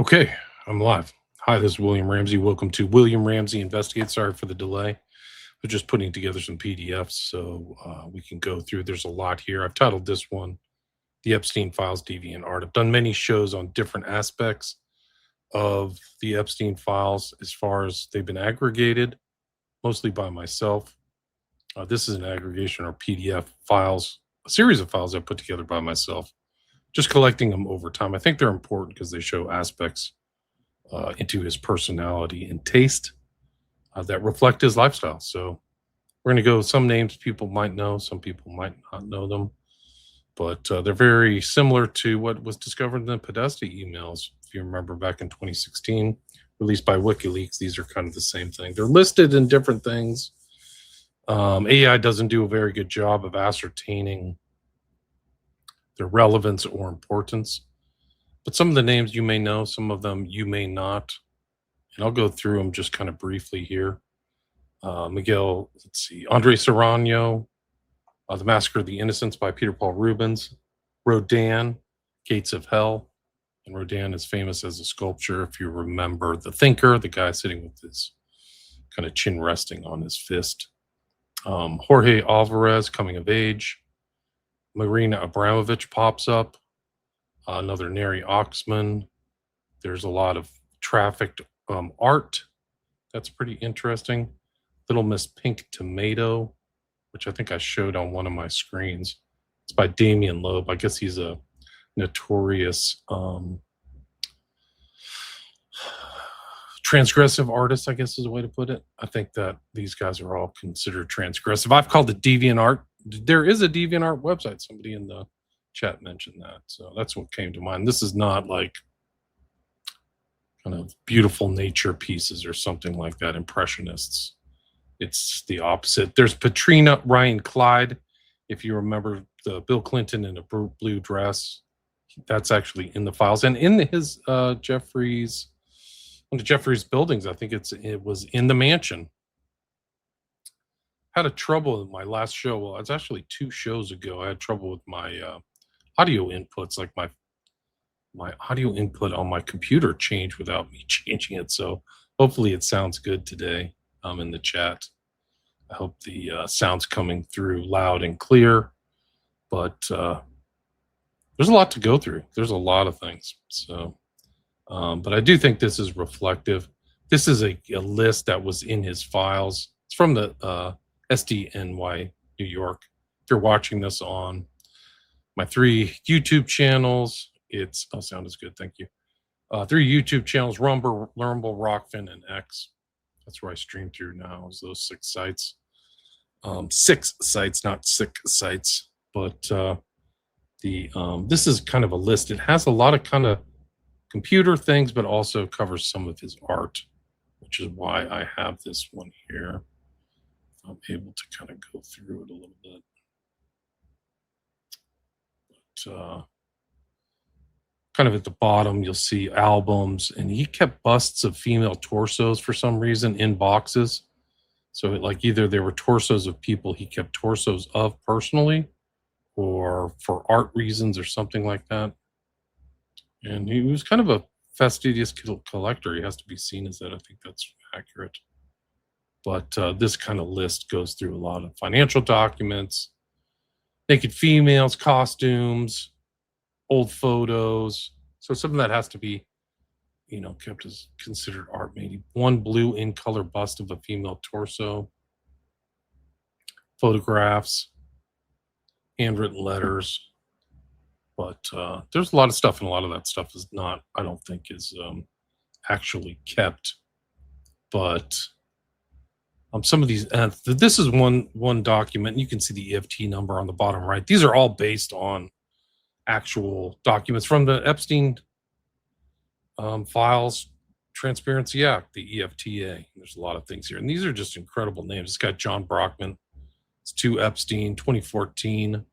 Okay, I'm live. Hi, this is William Ramsey. Welcome to William Ramsey Investigates. Sorry for the delay. We're just putting together some PDFs so we can go through. There's a lot here. I've titled this one The Epstein Files Deviant Art. I've done many shows on different aspects of the Epstein files as far as they've been aggregated, mostly by myself. This is an aggregation or PDF files, a series of files I put together by myself, just collecting them over time. I think they're important because they show aspects into his personality and taste that reflect his lifestyle. So we're going to go some names people might know, some people might not know them, but they're very similar to what was discovered in the Podesta emails. If you remember back in 2016, released by WikiLeaks, these are kind of the same thing. They're listed in different things. AI doesn't do a very good job of ascertaining their relevance or importance, but some of the names you may know, some of them you may not. And I'll go through them just kind of briefly here. Miguel, let's see, Andre Serrano, The Massacre of the Innocents by Peter Paul Rubens, Rodin, Gates of Hell. And Rodin is famous as a sculpture, if you remember The Thinker, the guy sitting with his kind of chin resting on his fist. Jorge Alvarez, Coming of Age. Marina Abramovich pops up. Another Neri Oxman. There's a lot of trafficked art. That's pretty interesting. Little Miss Pink Tomato, which I think I showed on one of my screens. It's by Damien Loeb. I guess he's a notorious transgressive artist, I guess is a way to put it. I think that these guys are all considered transgressive. I've called it deviant art. There is a deviant art website. Somebody in the chat mentioned that. So that's what came to mind. This is not like kind of beautiful nature pieces or something like that, impressionists. It's the opposite. There's Patrina Ryan Clyde. If you remember the Bill Clinton in a blue dress, that's actually in the files. And in his Jeffrey's, one of Jeffrey's buildings, I think it was in the mansion. Had a trouble in my last show. Well, it's actually 2 shows ago. I had trouble with my audio inputs, like my audio input on my computer changed without me changing it. So hopefully it sounds good today in the chat. I hope the sound's coming through loud and clear, but there's a lot to go through. There's a lot of things. So, but I do think this is reflective. This is a list that was in his files. It's from the SDNY New York. If you're watching this on my 3 YouTube channels, it's sound is good, thank you. 3 YouTube channels: Rumble, Rockfin, and X. That's where I stream through now, is those 6 sites. 6 sites, not 6 sites. But this is kind of a list. It has a lot of kind of computer things, but also covers some of his art, which is why I have this one here. I'm able to kind of go through it a little bit. But kind of at the bottom, you'll see albums, and he kept busts of female torsos for some reason in boxes. So like either they were torsos of people he kept torsos of personally, or for art reasons or something like that. And he was kind of a fastidious collector. He has to be seen as that. I think that's accurate. But this kind of list goes through a lot of financial documents, naked females, costumes, old photos. So some of that has to be, kept as considered art. Maybe 1 blue in color bust of a female torso, photographs, handwritten letters. But there's a lot of stuff, and a lot of that stuff is not, I don't think, is actually kept. But some of these, this is one document. You can see the EFT number on the bottom right. These are all based on actual documents from the Epstein files, Transparency Act, the EFTA. There's a lot of things here, and these are just incredible names. It's got John Brockman. It's to Epstein, 2014.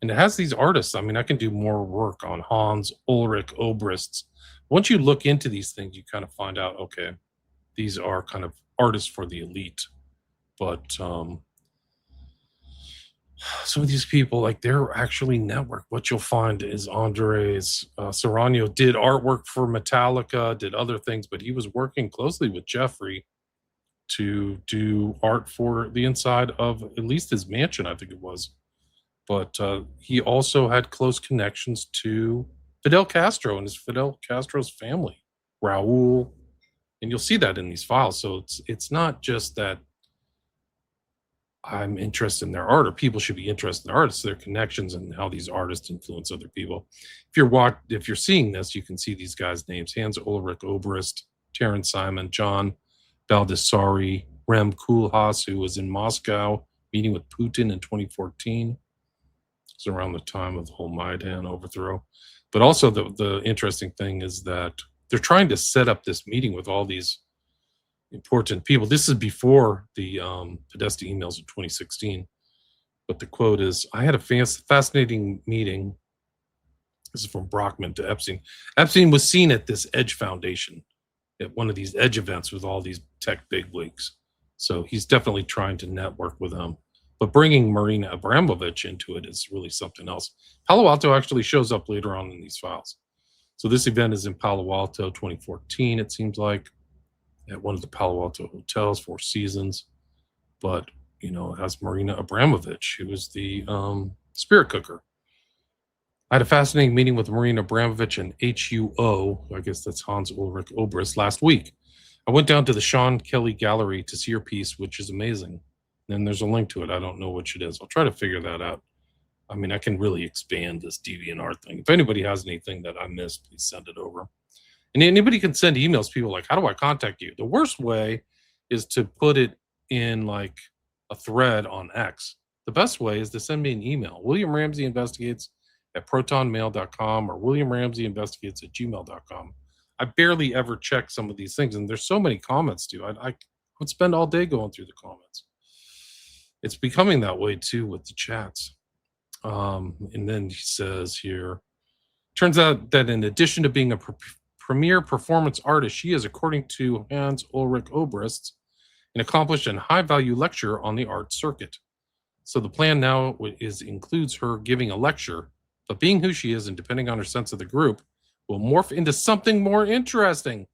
And it has these artists. I mean, I can do more work on Hans, Ulrich, Obrists. Once you look into these things, you kind of find out, okay, these are kind of artists for the elite. But some of these people, like, they're actually network. What you'll find is Andres Serrano did artwork for Metallica, did other things, but he was working closely with Jeffrey to do art for the inside of at least his mansion, I think it was. But he also had close connections to Fidel Castro and his Fidel Castro's family, Raul, and you'll see that in these files. So it's not just that I'm interested in their art, or people should be interested in their artists, their connections, and how these artists influence other people. If you're seeing this, you can see these guys' names: Hans Ulrich Obrist, Terence Simon, John Baldessari, Rem Koolhaas, who was in Moscow meeting with Putin in 2014. It's around the time of the whole Maidan overthrow. But also the interesting thing is that they're trying to set up this meeting with all these important people. This is before the Podesta emails in 2016. But the quote is, I had a fascinating meeting. This is from Brockman to Epstein. Epstein was seen at this Edge Foundation, at one of these Edge events with all these tech bigwigs. So he's definitely trying to network with them. But bringing Marina Abramovich into it is really something else. Palo Alto actually shows up later on in these files. So this event is in Palo Alto 2014, it seems like, at one of the Palo Alto hotels, Four Seasons. But, it has Marina Abramovich, who was the spirit cooker. I had a fascinating meeting with Marina Abramovich and HUO, I guess that's Hans Ulrich Obrist, last week. I went down to the Sean Kelly Gallery to see your piece, which is amazing. And there's a link to it. I don't know which it is. I'll try to figure that out. I mean, I can really expand this DeviantArt thing. If anybody has anything that I missed, please send it over. And anybody can send emails. People like, how do I contact you? The worst way is to put it in like a thread on X. The best way is to send me an email. William Ramsey Investigates at protonmail.com or williamramseyinvestigates@gmail.com. I barely ever check some of these things, and there's so many comments too. I would spend all day going through the comments. It's becoming that way too with the chats. And then he says here, turns out that in addition to being a premier performance artist, she is, according to Hans Ulrich Obrist, an accomplished and high-value lecturer on the art circuit. So the plan now includes her giving a lecture, but being who she is and depending on her sense of the group, will morph into something more interesting,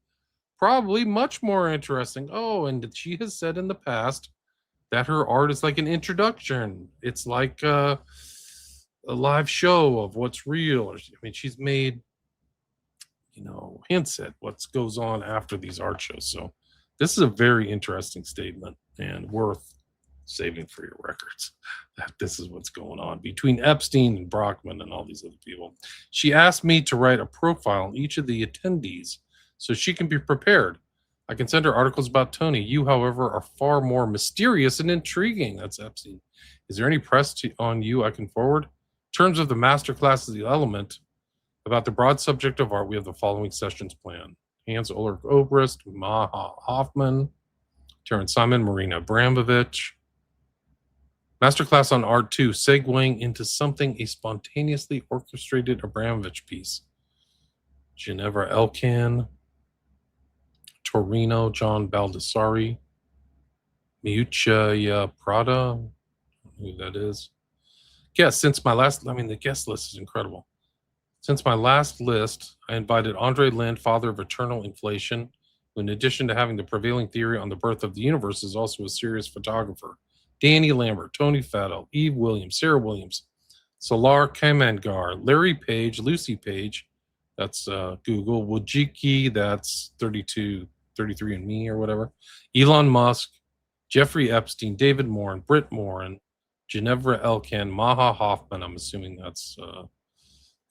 probably much more interesting. Oh, and she has said in the past that her art is like an introduction. It's like a live show of what's real. I mean, she's made, hints at what goes on after these art shows. So this is a very interesting statement and worth saving for your records, that this is what's going on between Epstein and Brockman and all these other people. She asked me to write a profile on each of the attendees so she can be prepared. I can send her articles about Tony. You, however, are far more mysterious and intriguing. That's Epstein. Is there any press on you I can forward? In terms of the masterclass of the element, about the broad subject of art, we have the following sessions planned. Hans Ulrich Obrist, Maha Hoffman, Terence Simon, Marina Abramovich. Masterclass on art 2, segueing into something a spontaneously orchestrated Abramovich piece. Ginevra Elkan, Torino, John Baldessari, Miuccia Prada, who that is. Yes, the guest list is incredible. Since my last list, I invited Andre Lind, father of eternal inflation, who in addition to having the prevailing theory on the birth of the universe is also a serious photographer. Danny Lambert, Tony Fadell, Eve Williams, Sarah Williams, Solar Kamangar, Larry Page, Lucy Page, that's Google, Wojcicki, that's 33andMe or whatever, Elon Musk, Jeffrey Epstein, David Morin, Britt Morin, Ginevra Elkan, Maha Hoffman, I'm assuming that's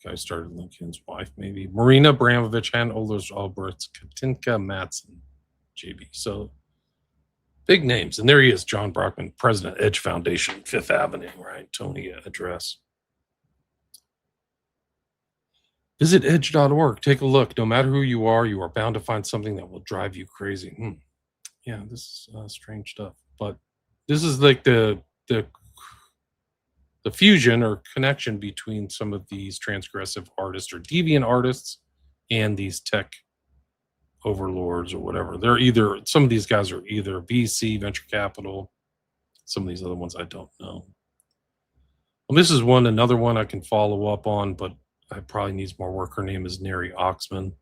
guy started Lincoln's wife, maybe, Marina Abramovich, Han Olders Alberts, Katinka Matson, JB. So big names. And there he is, John Brockman, President, Edge Foundation, Fifth Avenue, right? Tony address. Visit edge.org. Take a look. No matter who you are bound to find something that will drive you crazy. Yeah, this is strange stuff. But this is like the fusion or connection between some of these transgressive artists or deviant artists and these tech overlords or whatever. Some of these guys are either VC, venture capital, some of these other ones I don't know. Well, this is another one I can follow up on, but I probably needs more work. Her name is Neri Oxman.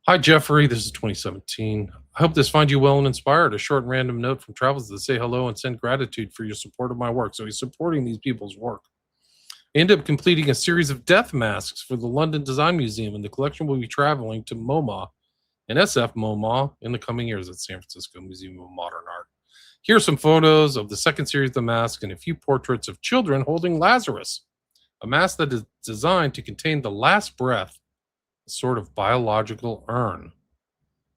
Hi, Jeffrey. This is 2017. I hope this finds you well and inspired. A short and random note from Travels to say hello and send gratitude for your support of my work. So he's supporting these people's work. I ended up completing a series of death masks for the London Design Museum, and the collection will be traveling to MoMA and SF MoMA in the coming years at San Francisco Museum of Modern Art. Here are some photos of the second series of the mask and a few portraits of children holding Lazarus, a mask that is designed to contain the last breath, a sort of biological urn.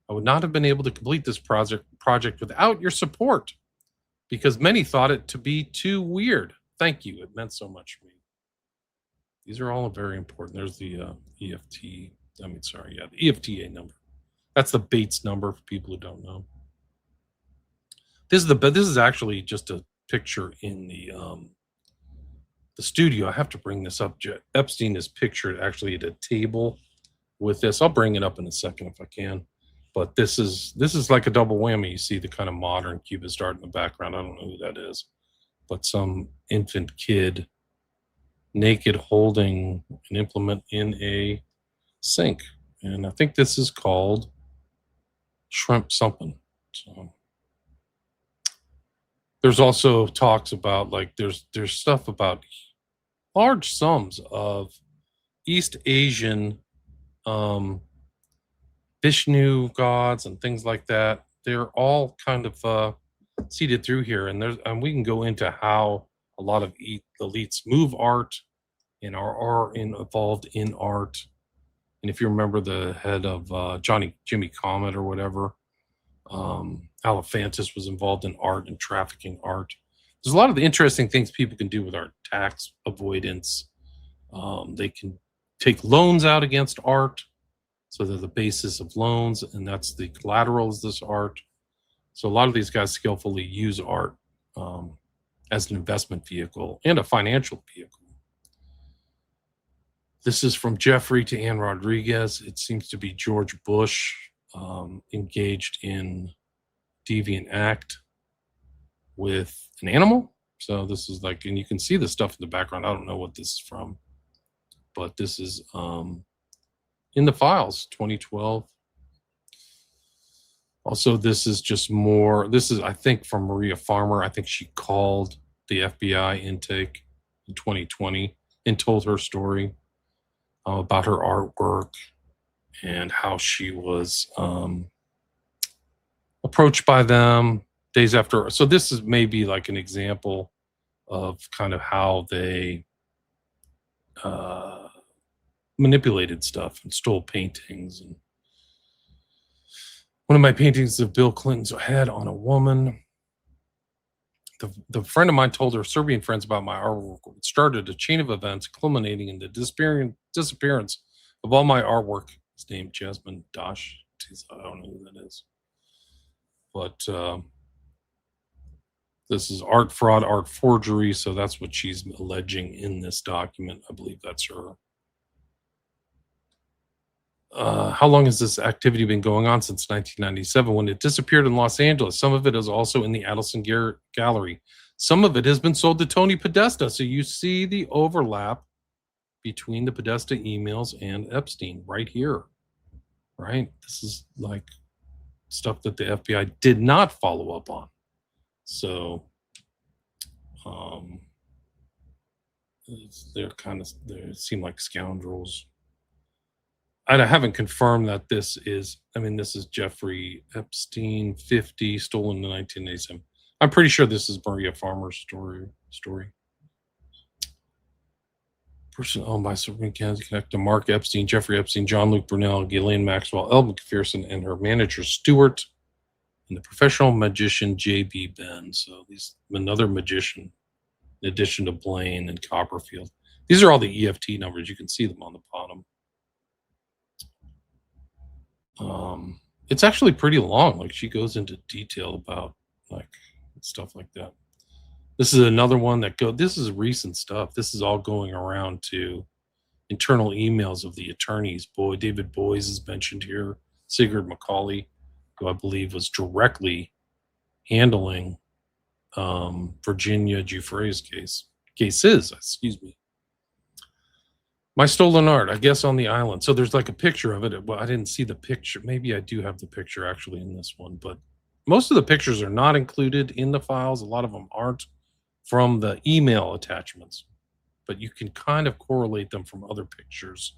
I would not have been able to complete this project without your support, because many thought it to be too weird. Thank you. It meant so much to me. These are all very important. There's the the EFTA number. That's the Bates number for people who don't know. This is actually just a picture in the studio. I have to bring this up. Epstein is pictured actually at a table with this. I'll bring it up in a second if I can. But this is like a double whammy. You see the kind of modern cubist art in the background. I don't know who that is, but some infant kid naked holding an implement in a sink. And I think this is called shrimp something. So there's also talks about, like, there's stuff about large sums of East Asian Vishnu gods and things like that. They're all kind of seeded through here, and we can go into how a lot of elites move art and are involved in art. And if you remember the head of Jimmy Comet or whatever, Alephantis was involved in art and trafficking art. There's a lot of the interesting things people can do with art: tax avoidance. They can take loans out against art, so they're the basis of loans, and that's the collateral is this art. So a lot of these guys skillfully use art as an investment vehicle and a financial vehicle. This is from Jeffrey to Ann Rodriguez. It seems to be George Bush engaged in deviant act with an animal. So this is like, and you can see the stuff in the background. I don't know what this is from, but this is in the files, 2012. Also, this is just more, this is, I think, from Maria Farmer. I think she called the FBI intake in 2020 and told her story about her artwork and how she was approached by them days after. So this is maybe like an example of kind of how they manipulated stuff and stole paintings. And one of my paintings of Bill Clinton's head on a woman. The friend of mine told her Serbian friends about my artwork. It started a chain of events culminating in the disappearance of all my artwork. His name Jasmine Dash. I don't know who that is. But this is art fraud, art forgery. So that's what she's alleging in this document. I believe that's her. How long has this activity been going on? Since 1997, when it disappeared in Los Angeles. Some of it is also in the Adelson Gallery. Some of it has been sold to Tony Podesta. So you see the overlap between the Podesta emails and Epstein right here, right? This is like stuff that the FBI did not follow up on. So they seem like scoundrels. I haven't confirmed that this is, this is Jeffrey Epstein, 50, stolen in 1987. I'm pretty sure this is Maria Farmer's story. Person owned by Serbian Kansas connect to Mark Epstein, Jeffrey Epstein, John Luke Brunel, Ghislaine Maxwell, Elba McPherson, and her manager Stewart, and the professional magician J.B. Ben. So he's another magician, in addition to Blaine and Copperfield. These are all the EFT numbers. You can see them on the bottom. It's actually pretty long. Like, she goes into detail about like stuff like that. This is another one this is recent stuff. This is all going around to internal emails of the attorneys. David Boies is mentioned here. Sigurd McCauley, who I believe was directly handling Virginia Giuffre's case. cases, excuse me. My stolen art, I guess, on the island. So there's like a picture of it. Well, I didn't see the picture. Maybe I do have the picture actually in this one, but most of the pictures are not included in the files. A lot of them aren't from the email attachments, but you can kind of correlate them from other pictures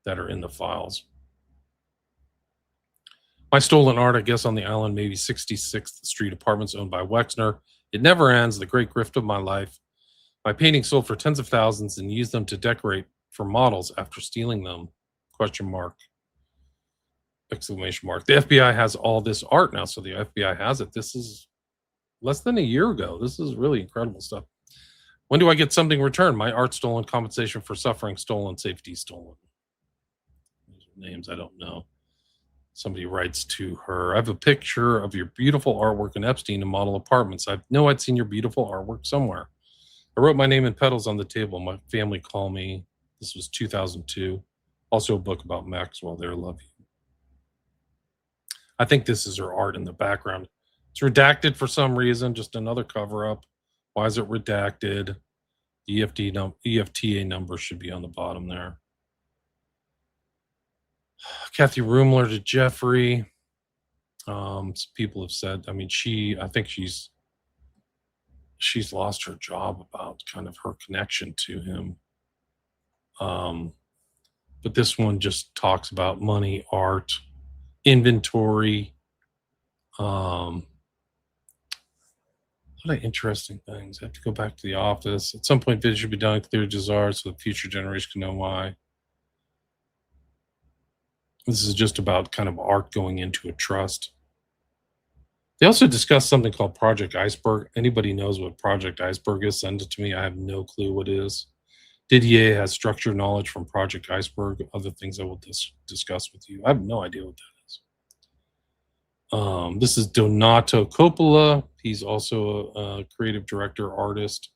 that are in the files. My stolen art, I guess, on the island, maybe 66th Street apartments owned by Wexner. It never ends, the great grift of my life. My paintings sold for tens of thousands and used them to decorate for models after stealing them. Question mark. Exclamation mark. The FBI has all this art now, so the FBI has it. This is less than a year ago. This is really incredible stuff. When do I get something returned? My art stolen, compensation for suffering stolen, safety stolen. These are names I don't know. Somebody writes to her, I have a picture of your beautiful artwork in Epstein and model apartments. I know I'd seen your beautiful artwork somewhere. I wrote my name in petals on the table. My family called me. This was 2002. Also a book about Maxwell there. Love you. I think this is her art in the background. It's redacted for some reason, just another cover up. Why is it redacted? The EFTA number should be on the bottom there. Kathy Rumler to Jeffrey. Some people have said, I mean, I think she's lost her job about kind of her connection to him. But this one just talks about money, art, inventory. A lot of interesting things. I have to go back to the office. At some point, this should be done clear Jazar so the future generation can know why. This is just about kind of art going into a trust. They also discussed something called Project Iceberg. Anybody knows what Project Iceberg is? Send it to me. I have no clue what it is. Didier has structured knowledge from Project Iceberg. Other things I will discuss with you. I have no idea what that is. This is Donato Coppola. He's also a creative director, artist,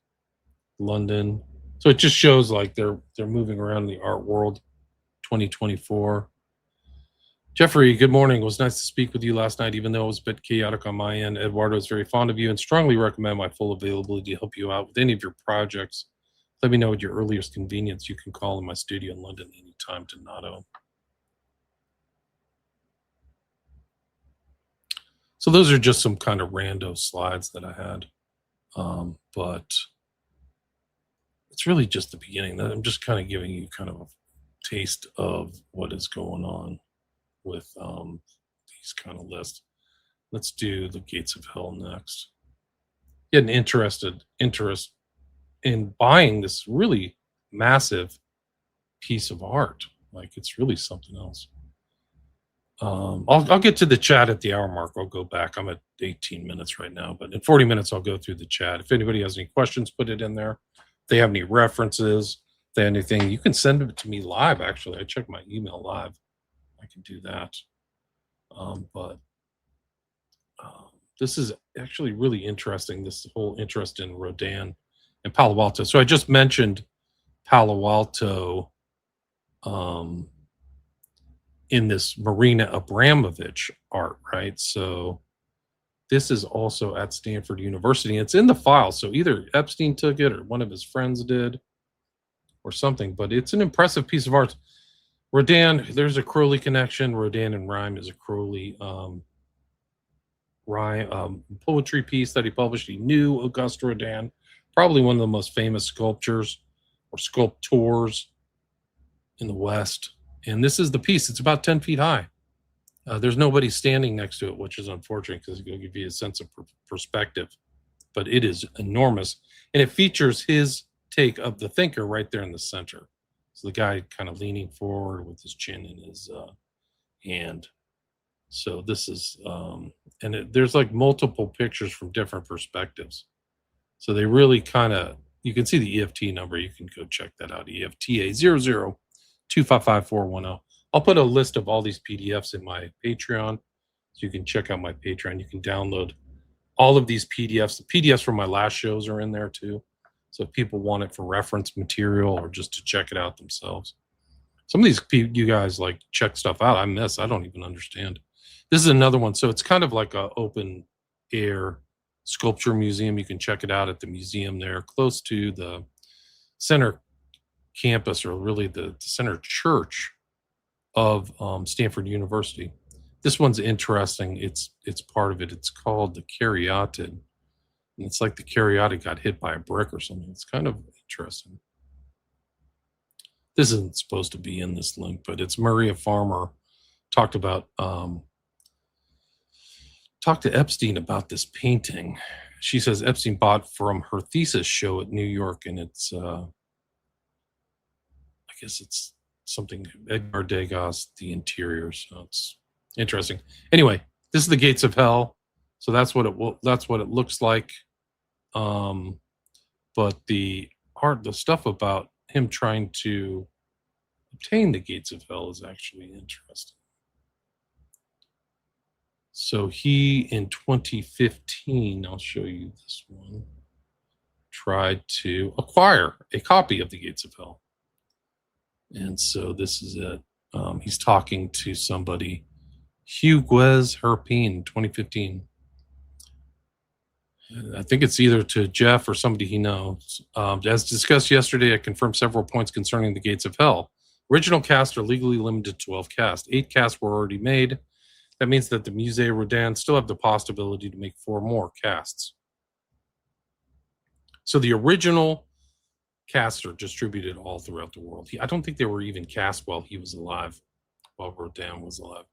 London. So it just shows like they're moving around in the art world. 2024. Jeffrey, good morning. It was nice to speak with you last night, even though it was a bit chaotic on my end. Eduardo is very fond of you and strongly recommend my full availability to help you out with any of your projects. Let me know at your earliest convenience. You can call in my studio in London anytime, Donato. So those are just some kind of rando slides that I had. But it's really just the beginning. I'm just kind of giving you kind of a taste of what is going on with these kind of lists. Let's do the Gates of Hell next. Get an interest in buying this really massive piece of art. Like it's really something else. I'll get to the chat at the hour mark. I'll go back. I'm at 18 minutes right now, but in 40 minutes I'll go through the chat. If anybody has any questions, put it in there. If they have any references, if they have anything, you can send it to me live. Actually, I check my email live. I can do that. But this is actually really interesting, this whole interest in Rodin and Palo Alto. So I just mentioned Palo Alto in this Marina Abramovich art, right? So this is also at Stanford University. It's in the file. So either Epstein took it or one of his friends did or something, but it's an impressive piece of art. Rodin, there's a Crowley connection. Rodin and Rhyme is a Crowley poetry piece that he published. He knew Auguste Rodin, probably one of the most famous sculptors or sculptors in the West. And this is the piece. It's about 10 feet high. There's nobody standing next to it, which is unfortunate because it'll give you a sense of perspective. But it is enormous. And it features his take of the thinker right there in the center. So the guy kind of leaning forward with his chin in his hand. So this is, there's like multiple pictures from different perspectives. So they really kind of, you can see the EFT number. You can go check that out. EFTA 00255410. I'll put a list of all these PDFs in my Patreon. So you can check out my Patreon. You can download all of these PDFs. The PDFs from my last shows are in there too. So if people want it for reference material or just to check it out themselves. Some of these you guys like check stuff out. I don't even understand. This is another one. So it's kind of like an open air sculpture museum. You can check it out at the museum there, close to the center campus, or really the center church of Stanford University. This one's interesting. It's part of it. It's called the Caryatid, and it's like the Caryatid got hit by a brick or something. It's kind of interesting. This isn't supposed to be in this link, but it's Maria Farmer talked to Epstein about this painting. She says Epstein bought from her thesis show at New York, and it's I guess it's something Edgar Degas, The Interior. So it's interesting. Anyway, this is the gates of hell. So that's what it looks like. But the stuff about him trying to obtain the gates of hell is actually interesting. So he, in 2015, I'll show you this one, tried to acquire a copy of the gates of hell. And so this is it. He's talking to somebody, Hugues Herpin, 2015. I think it's either to Jeff or somebody he knows. As discussed yesterday, I confirmed several points concerning the gates of hell. Original casts are legally limited to 12 casts. 8 casts were already made. That means that the Musée Rodin still have the possibility to make 4 more casts. So the original casts are distributed all throughout the world. I don't think they were even cast while he was alive, while Rodin was alive.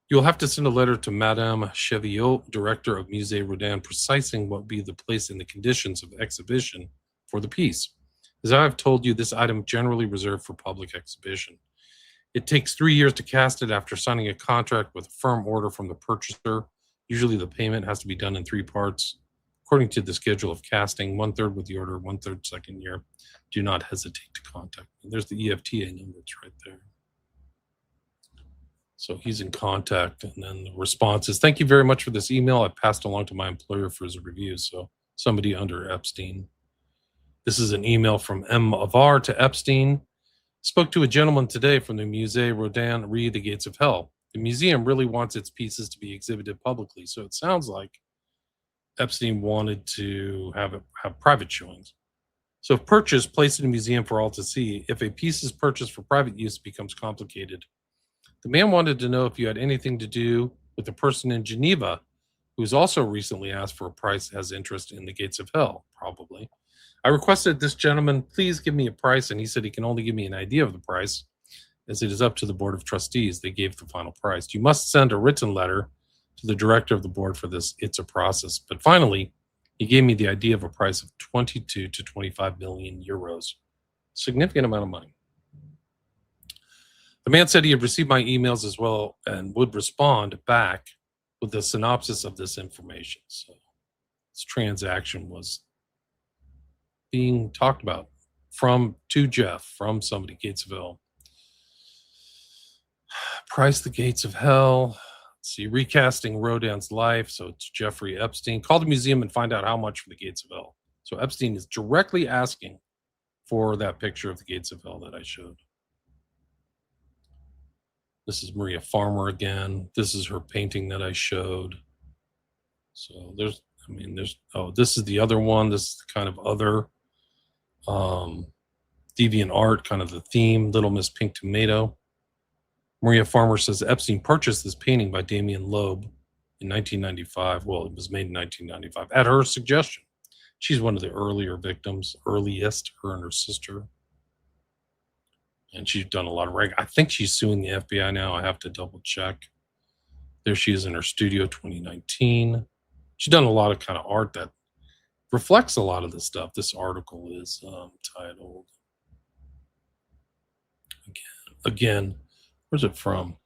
You'll have to send a letter to Madame Cheviot, director of Musée Rodin, precising what would be the place and the conditions of exhibition for the piece. As I have told you, this item generally reserved for public exhibition. It takes 3 years to cast it after signing a contract with a firm order from the purchaser. Usually the payment has to be done in 3 parts. According to the schedule of casting, 1/3 with the order, 1/3 second year. Do not hesitate to contact me. There's the EFTA number. It's right there. So he's in contact, and then the response is, thank you very much for this email. I passed along to my employer for his review. So somebody under Epstein. This is an email from M. Avar to Epstein. Spoke to a gentleman today from the Musée Rodin, re the Gates of Hell. The museum really wants its pieces to be exhibited publicly, so it sounds like Epstein wanted to have private showings. So if purchased, placed in a museum for all to see. If a piece is purchased for private use, it becomes complicated. The man wanted to know if you had anything to do with the person in Geneva who's also recently asked for a price, has interest in the Gates of Hell, probably. I requested this gentleman please give me a price, and he said he can only give me an idea of the price, as it is up to the Board of Trustees. They gave the final price. You must send a written letter to the director of the board for this. It's a process. But finally, he gave me the idea of a price of 22 to 25 million euros. Significant amount of money. The man said he had received my emails as well and would respond back with a synopsis of this information. So this transaction was being talked about to Jeff, from somebody, Gates of Hell. Price the Gates of Hell. Let's see, recasting Rodin's life. So it's Jeffrey Epstein. Call the museum and find out how much for the Gates of Hell. So Epstein is directly asking for that picture of the Gates of Hell that I showed. This is Maria Farmer again. This is her painting that I showed. So this is the other one. This is the kind of other deviant art, kind of the theme, Little Miss Pink Tomato. Maria Farmer says Epstein purchased this painting by Damien Loeb in 1995. Well, it was made in 1995 at her suggestion. She's one of the earliest, her and her sister. And she's done a lot of I think she's suing the FBI now. I have to double check. There she is in her studio, 2019. She's done a lot of kind of art that reflects a lot of this stuff. This article is titled, again, where's it from?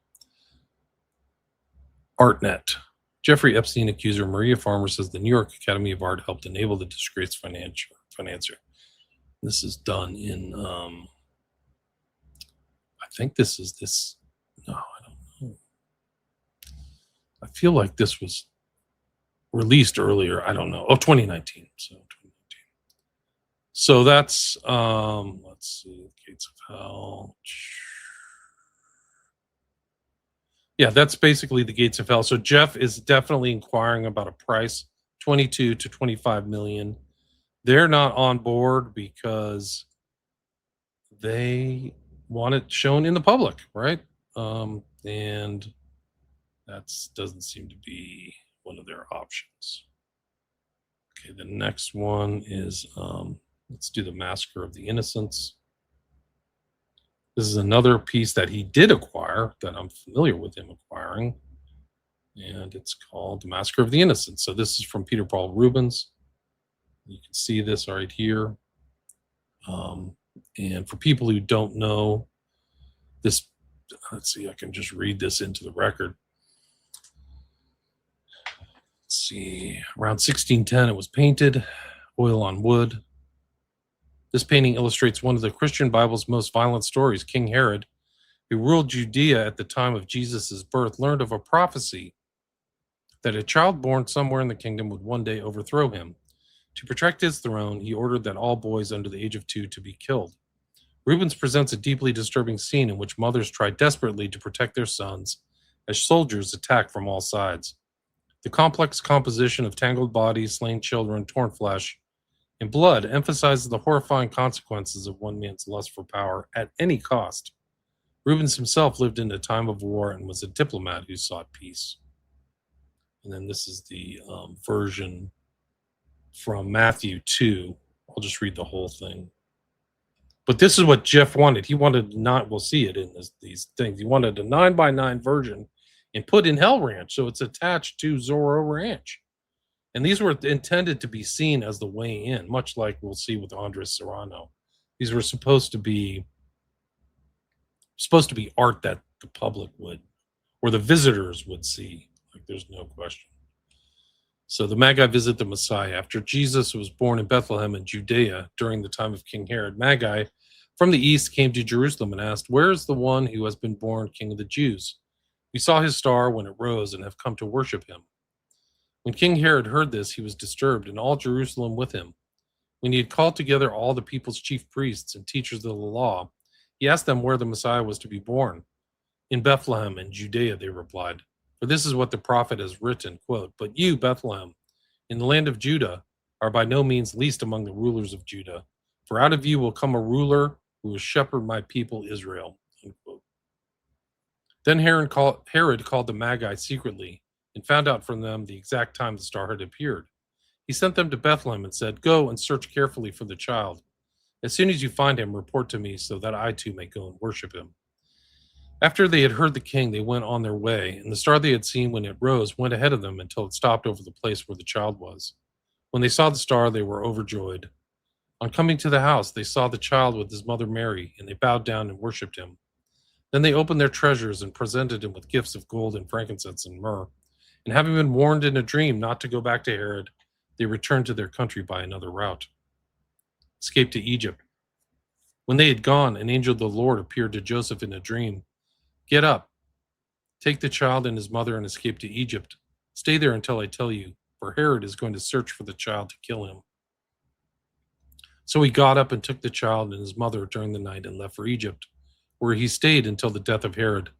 ArtNet. Jeffrey Epstein accuser Maria Farmer says the New York Academy of Art helped enable the disgraced financier. This is done in, I think this is this. No, I don't know. I feel like this was released earlier. I don't know. 2019. So 2019. So that's, let's see, Gates of Hell. Yeah, that's basically the Gates of Hell. So Jeff is definitely inquiring about a price, 22 to 25 million. They're not on board because they want it shown in the public, right? And that doesn't seem to be one of their options. Okay, the next one is let's do the Massacre of the Innocents. This is another piece that he did acquire that I'm familiar with him acquiring, and it's called The Massacre of the Innocents. So this is from Peter Paul Rubens. You can see this right here. And for people who don't know this, let's see, I can just read this into the record. Let's see, around 1610, it was painted, oil on wood. This painting illustrates one of the Christian Bible's most violent stories. King Herod, who ruled Judea at the time of Jesus' birth, learned of a prophecy that a child born somewhere in the kingdom would one day overthrow him. To protect his throne, he ordered that all boys under the age of 2 to be killed. Rubens presents a deeply disturbing scene in which mothers try desperately to protect their sons as soldiers attack from all sides. The complex composition of tangled bodies, slain children, torn flesh, and blood emphasizes the horrifying consequences of one man's lust for power at any cost. Rubens himself lived in a time of war and was a diplomat who sought peace. And then this is the version from Matthew 2. I'll just read the whole thing. But this is what Jeff wanted. He wanted not, we'll see it in these things. He wanted a 9x9 version and put in Hell Ranch. So it's attached to Zorro Ranch. And these were intended to be seen as the way in, much like we'll see with Andres Serrano. These were supposed to be art that the public would, or the visitors would see. Like, there's no question. So the Magi visit the Messiah. After Jesus was born in Bethlehem in Judea during the time of King Herod, Magi from the east came to Jerusalem and asked, "Where is the one who has been born King of the Jews? We saw his star when it rose and have come to worship him." When King Herod heard this, he was disturbed, and all Jerusalem with him. When he had called together all the people's chief priests and teachers of the law, he asked them where the Messiah was to be born. "In Bethlehem in Judea," they replied. "For this is what the prophet has written, quote, 'But you, Bethlehem, in the land of Judah, are by no means least among the rulers of Judah. For out of you will come a ruler who will shepherd my people Israel.'" Unquote. Then Herod called the Magi secretly and found out from them the exact time the star had appeared. He sent them to Bethlehem and said, "Go and search carefully for the child. As soon as you find him, report to me so that I too may go and worship him." After they had heard the king, they went on their way, and the star they had seen when it rose went ahead of them until it stopped over the place where the child was. When they saw the star, they were overjoyed. On coming to the house, they saw the child with his mother Mary, and they bowed down and worshipped him. Then they opened their treasures and presented him with gifts of gold and frankincense and myrrh. And having been warned in a dream not to go back to Herod, they returned to their country by another route. Escape to Egypt. When they had gone, an angel of the Lord appeared to Joseph in a dream. "Get up, take the child and his mother and escape to Egypt. Stay there until I tell you, for Herod is going to search for the child to kill him." So he got up and took the child and his mother during the night and left for Egypt, where he stayed until the death of Herod.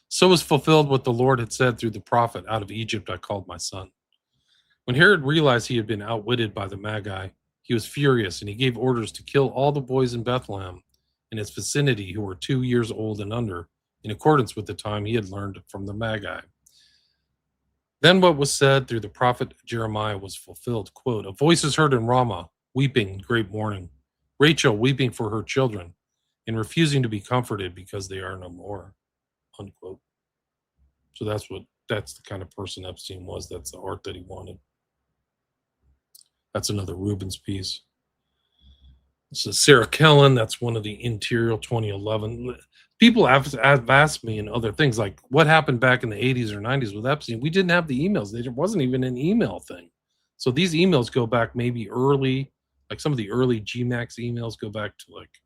So was fulfilled what the Lord had said through the prophet, "Out of Egypt I called my son." When Herod realized he had been outwitted by the Magi, he was furious, and he gave orders to kill all the boys in Bethlehem and its vicinity who were 2 years old and under, in accordance with the time he had learned from the Magi. Then what was said through the prophet Jeremiah was fulfilled. Quote, "A voice is heard in Ramah, weeping in great mourning, Rachel weeping for her children, and refusing to be comforted because they are no more." Unquote. So that's the kind of person Epstein was. That's the art that he wanted. That's another Rubens piece. This is Sarah Kellen. That's one of the Interior 2011. People have asked me and other things like, what happened back in the 80s or 90s with Epstein? We didn't have the emails. There wasn't even an email thing. So these emails go back maybe early, like some of the early GMAX emails go back to like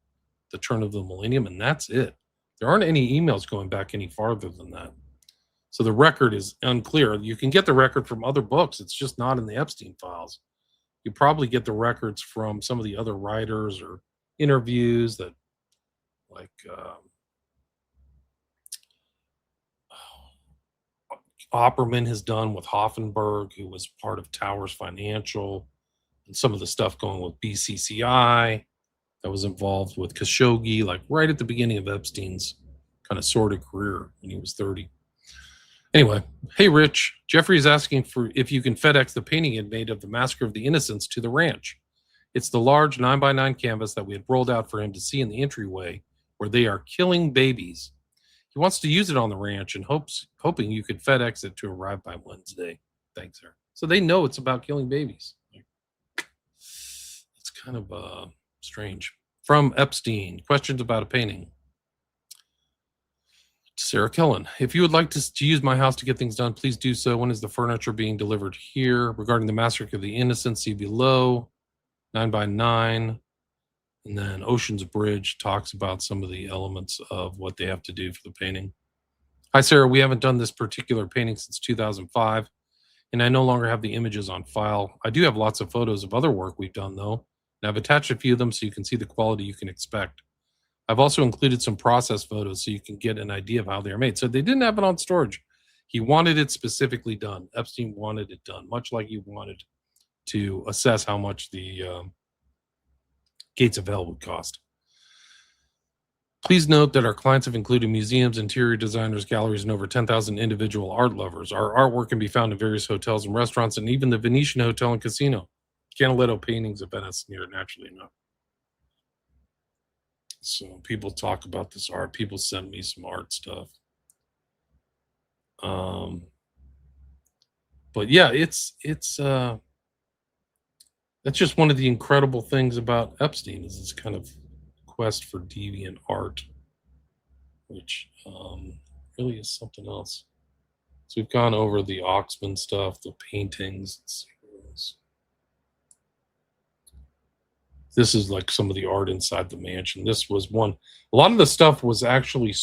the turn of the millennium, and that's it. There aren't any emails going back any farther than that. So the record is unclear. You can get the record from other books. It's just not in the Epstein files. You probably get the records from some of the other writers or interviews that, like, Opperman has done with Hoffenberg, who was part of Towers Financial. and some of the stuff going with BCCI that was involved with Khashoggi, like right at the beginning of Epstein's kind of sordid career when he was 30. Anyway, hey, Rich, Jeffrey is asking for if you can FedEx the painting he had made of the Massacre of the Innocents to the ranch. It's the large 9x9 canvas that we had rolled out for him to see in the entryway where they are killing babies. He wants to use it on the ranch and hoping you could FedEx it to arrive by Wednesday. Thanks, sir. So they know it's about killing babies. It's kind of strange. From Epstein, questions about a painting. Sarah Kellen, if you would like to use my house to get things done, please do so. When is the furniture being delivered here? Regarding the Massacre of the Innocents, see below. 9x9. And then Ocean's Bridge talks about some of the elements of what they have to do for the painting. Hi, Sarah. We haven't done this particular painting since 2005, and I no longer have the images on file. I do have lots of photos of other work we've done, though, and I've attached a few of them so you can see the quality you can expect. I've also included some process photos so you can get an idea of how they're made. So they didn't have it on storage. He wanted it specifically done. Epstein wanted it done, much like he wanted to assess how much the gates of hell would cost. Please note that our clients have included museums, interior designers, galleries, and over 10,000 individual art lovers. Our artwork can be found in various hotels and restaurants, and even the Venetian Hotel and Casino. Canaletto paintings of Venice near naturally enough. So people talk about this art. People send me some art stuff. But yeah, it's that's just one of the incredible things about Epstein is this kind of quest for deviant art, which really is something else. So we've gone over the Oxman stuff, the paintings. This is like some of the art inside the mansion. This was one. A lot of the stuff was actually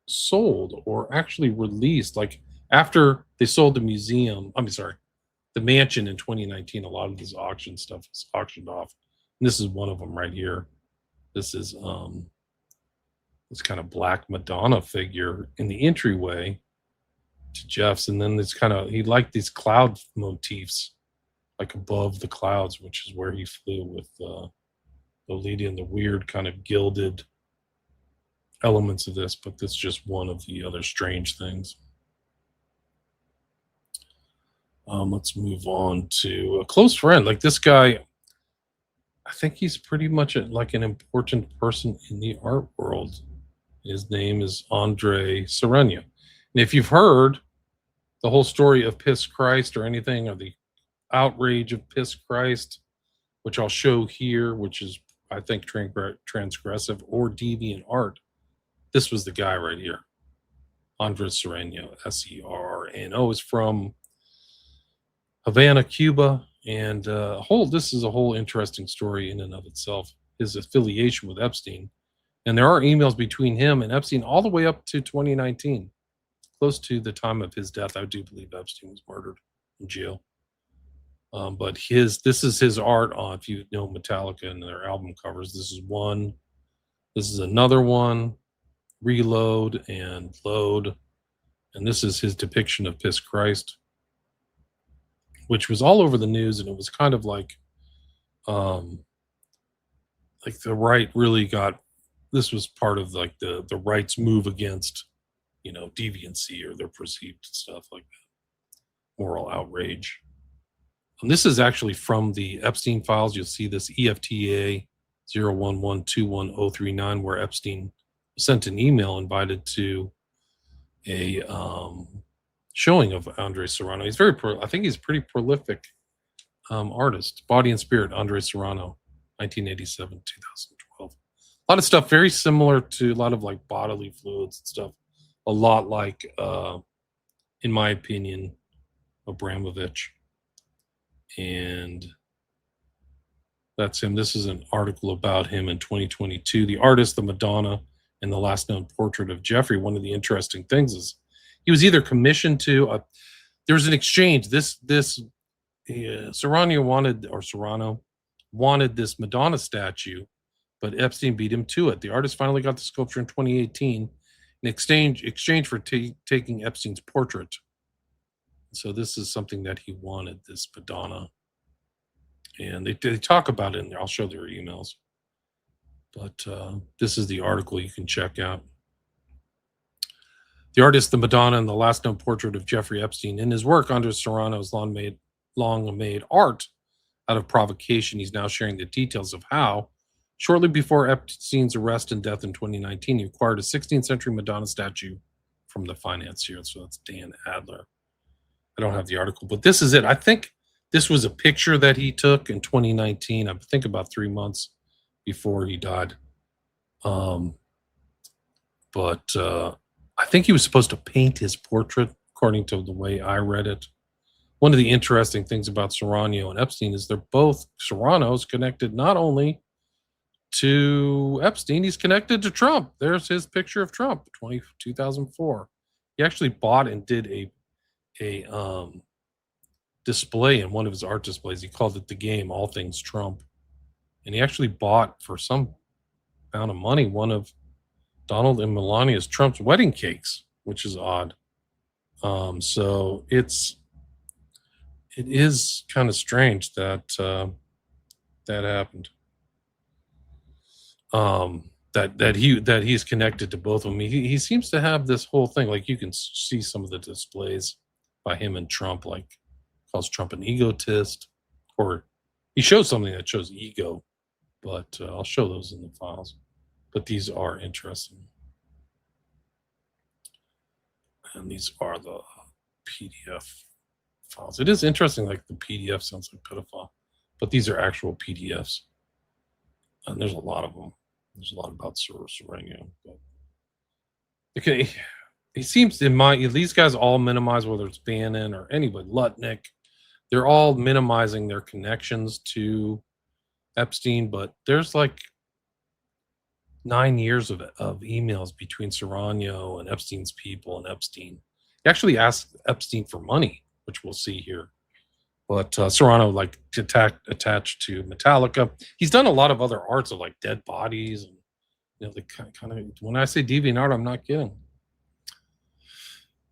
sold or actually released. Like after they sold the museum, the mansion in 2019, a lot of this auction stuff was auctioned off. And this is one of them right here. This is this kind of black Madonna figure in the entryway to Jeff's, and then this kind of he liked these cloud motifs, like above the clouds, which is where he flew with the lady and the weird kind of gilded elements of this. But that's just one of the other strange things. Let's move on to a close friend. Like this guy, I think he's pretty much like an important person in the art world. His name is Andre Sereno. And if you've heard the whole story of Piss Christ or anything, or the outrage of Piss Christ, which I'll show here, which is, I think, transgressive or deviant art, this was the guy right here. Andre Sereno, Serno, is from Havana, Cuba, and this is a whole interesting story in and of itself, his affiliation with Epstein. And there are emails between him and Epstein all the way up to 2019, close to the time of his death. I do believe Epstein was murdered in jail. But this is his art on, if you know Metallica and their album covers, this is one, this is another one, Reload and Load, and this is his depiction of Piss Christ, which was all over the news, and it was kind of like the right really got, this was part of like the right's move against, deviancy or their perceived stuff like that, moral outrage. And this is actually from the Epstein files. You'll see this EFTA 011210039, where Epstein sent an email invited to a showing of Andre Sereno. He's I think he's a pretty prolific artist. Body and Spirit, Andre Sereno, 1987, 2012. A lot of stuff very similar to a lot of like bodily fluids and stuff. A lot like, in my opinion, Abramovich. And that's him. This is an article about him in 2022. The artist, the Madonna, and the last known portrait of Jeffrey. One of the interesting things is he was either commissioned to, there's an exchange. Sereno wanted this Madonna statue, but Epstein beat him to it. The artist finally got the sculpture in 2018 in exchange for taking Epstein's portrait. So this is something that he wanted, this Madonna. And they talk about it in there. I'll show their emails. But this is the article you can check out. The artist, the Madonna, and the last known portrait of Jeffrey Epstein. In his work, Andres Serrano's long-made art out of provocation. He's now sharing the details of how, shortly before Epstein's arrest and death in 2019, he acquired a 16th century Madonna statue from the financier. So that's Dan Adler. I don't have the article, but this is it. I think this was a picture that he took in 2019. I think about 3 months before he died. But I think he was supposed to paint his portrait, according to the way I read it. One of the interesting things about Serrano and Epstein is they're both, Serrano's connected not only to Epstein, he's connected to Trump. There's his picture of Trump, 2004. He actually bought and did a display in one of his art displays. He called it The Game, All Things Trump. And he actually bought, for some amount of money, one of Donald and Melania's Trump's wedding cakes, which is odd. So it is kind of strange that that happened. That he's connected to both of them. He seems to have this whole thing. Like, you can see some of the displays by him and Trump, like calls Trump an egotist, or he shows something that shows ego. But I'll show those in the files. But these are interesting. And these are the PDF files. It is interesting, like the PDF sounds like pedophile, but these are actual PDFs. And there's a lot of them. There's a lot about Serrano. But okay, it seems these guys all minimize, whether it's Bannon or anybody, Lutnick, they're all minimizing their connections to Epstein, but there's like 9 years of emails between Serrano and Epstein's people and Epstein. He actually asked Epstein for money, which we'll see here. But Serrano, like, attached to Metallica. He's done a lot of other arts of, like, dead bodies. And, the kind of, when I say deviant art, I'm not kidding.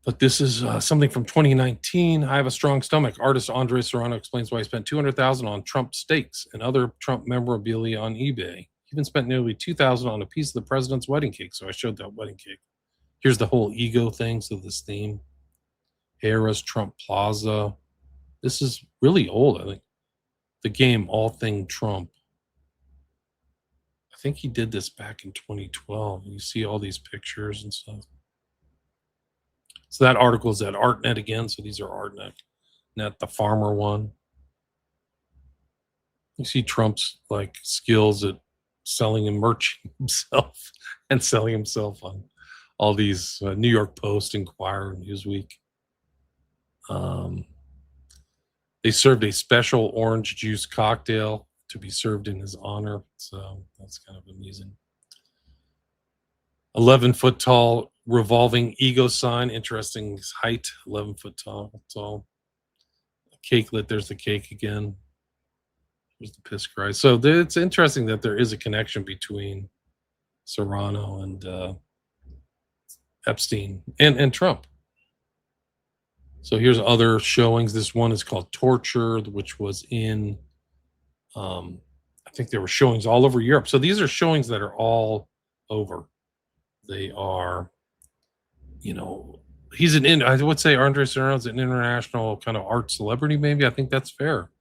But this is something from 2019. I have a strong stomach. Artist Andre Serrano explains why he spent $200,000 on Trump steaks and other Trump memorabilia on eBay. He even spent nearly $2,000 on a piece of the president's wedding cake. So I showed that wedding cake. Here's the whole ego thing. So this theme, Harris, Trump Plaza. This is really old. I think The Game, All Thing Trump. I think he did this back in 2012. You see all these pictures and stuff. So that article is at ArtNet again. So these are ArtNet. Net, the farmer one. You see Trump's like skills at selling and merching himself and selling himself on all these New York Post, Inquirer, Newsweek. They served a special orange juice cocktail to be served in his honor. So that's kind of amusing. 11-foot tall revolving ego sign. Interesting height. 11-foot tall. Cakelet. There's the cake again. There's the piss cry. So it's interesting that there is a connection between Serrano and Epstein and Trump. So here's other showings. This one is called Torture, which was in, I think there were showings all over Europe. So these are showings that are all over. They are, I would say Andre Serrano's an international kind of art celebrity, maybe. I think that's fair.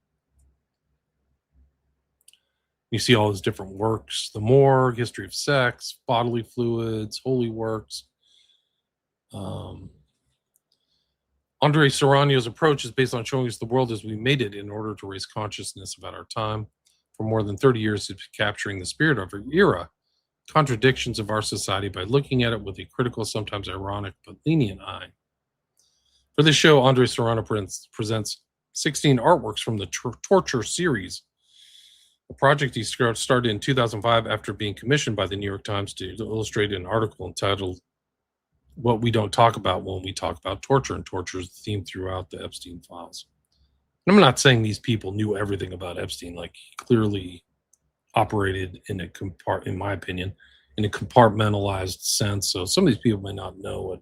You see all his different works: The Morgue, History of Sex, Bodily Fluids, Holy Works. Andre Serrano's approach is based on showing us the world as we made it in order to raise consciousness about our time. For more than 30 years, he's capturing the spirit of our era, contradictions of our society, by looking at it with a critical, sometimes ironic, but lenient eye. For this show, Andre Serrano presents 16 artworks from the Torture series, a project he started in 2005 after being commissioned by the New York Times to illustrate an article entitled "What We Don't Talk About When We Talk About Torture," and torture is the theme throughout the Epstein files. And I'm not saying these people knew everything about Epstein. Like, he clearly operated in my opinion, in a compartmentalized sense. So some of these people may not know what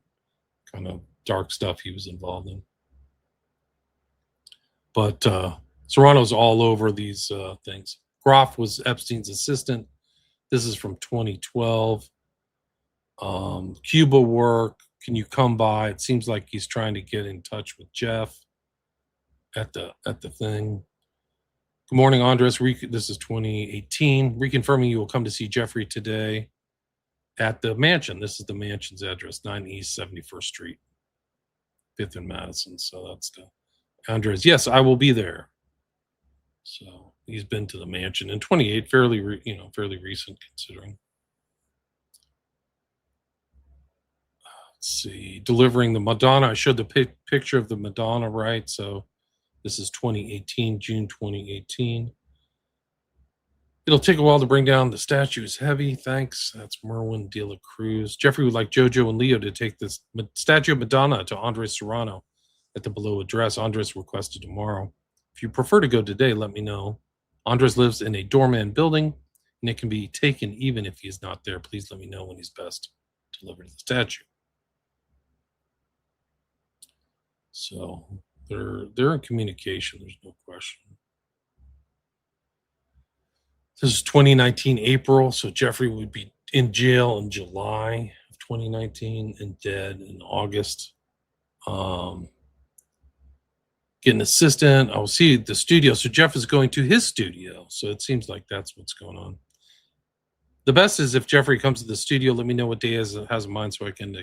kind of dark stuff he was involved in. But Serrano's all over these things. Groff was Epstein's assistant. This is from 2012. Cuba work. Can you come by? It seems like he's trying to get in touch with Jeff at the thing. Good morning, Andres. This is 2018. Reconfirming you will come to see Jeffrey today at the mansion. This is the mansion's address, 9 East 71st Street, 5th and Madison. So that's the Andres. Yes, I will be there. So he's been to the mansion in 28, fairly recent considering. Let's see, delivering the Madonna. I showed the picture of the Madonna, right? So this is 2018, June 2018. It'll take a while to bring down. The statue is heavy. Thanks. That's Merwin De La Cruz. Jeffrey would like Jojo and Leo to take this statue of Madonna to Andres Serrano at the below address. Andres requested tomorrow. If you prefer to go today, let me know. Andres lives in a doorman building, and it can be taken even if he is not there. Please let me know when he's best to deliver the statue. So they're in communication. There's no question. This is 2019 April, so Jeffrey would be in jail in July of 2019 and dead in August. Get an assistant. I'll see the studio. So Jeff is going to his studio. So it seems like that's what's going on. The best is if Jeffrey comes to the studio, let me know what day has in mind so I can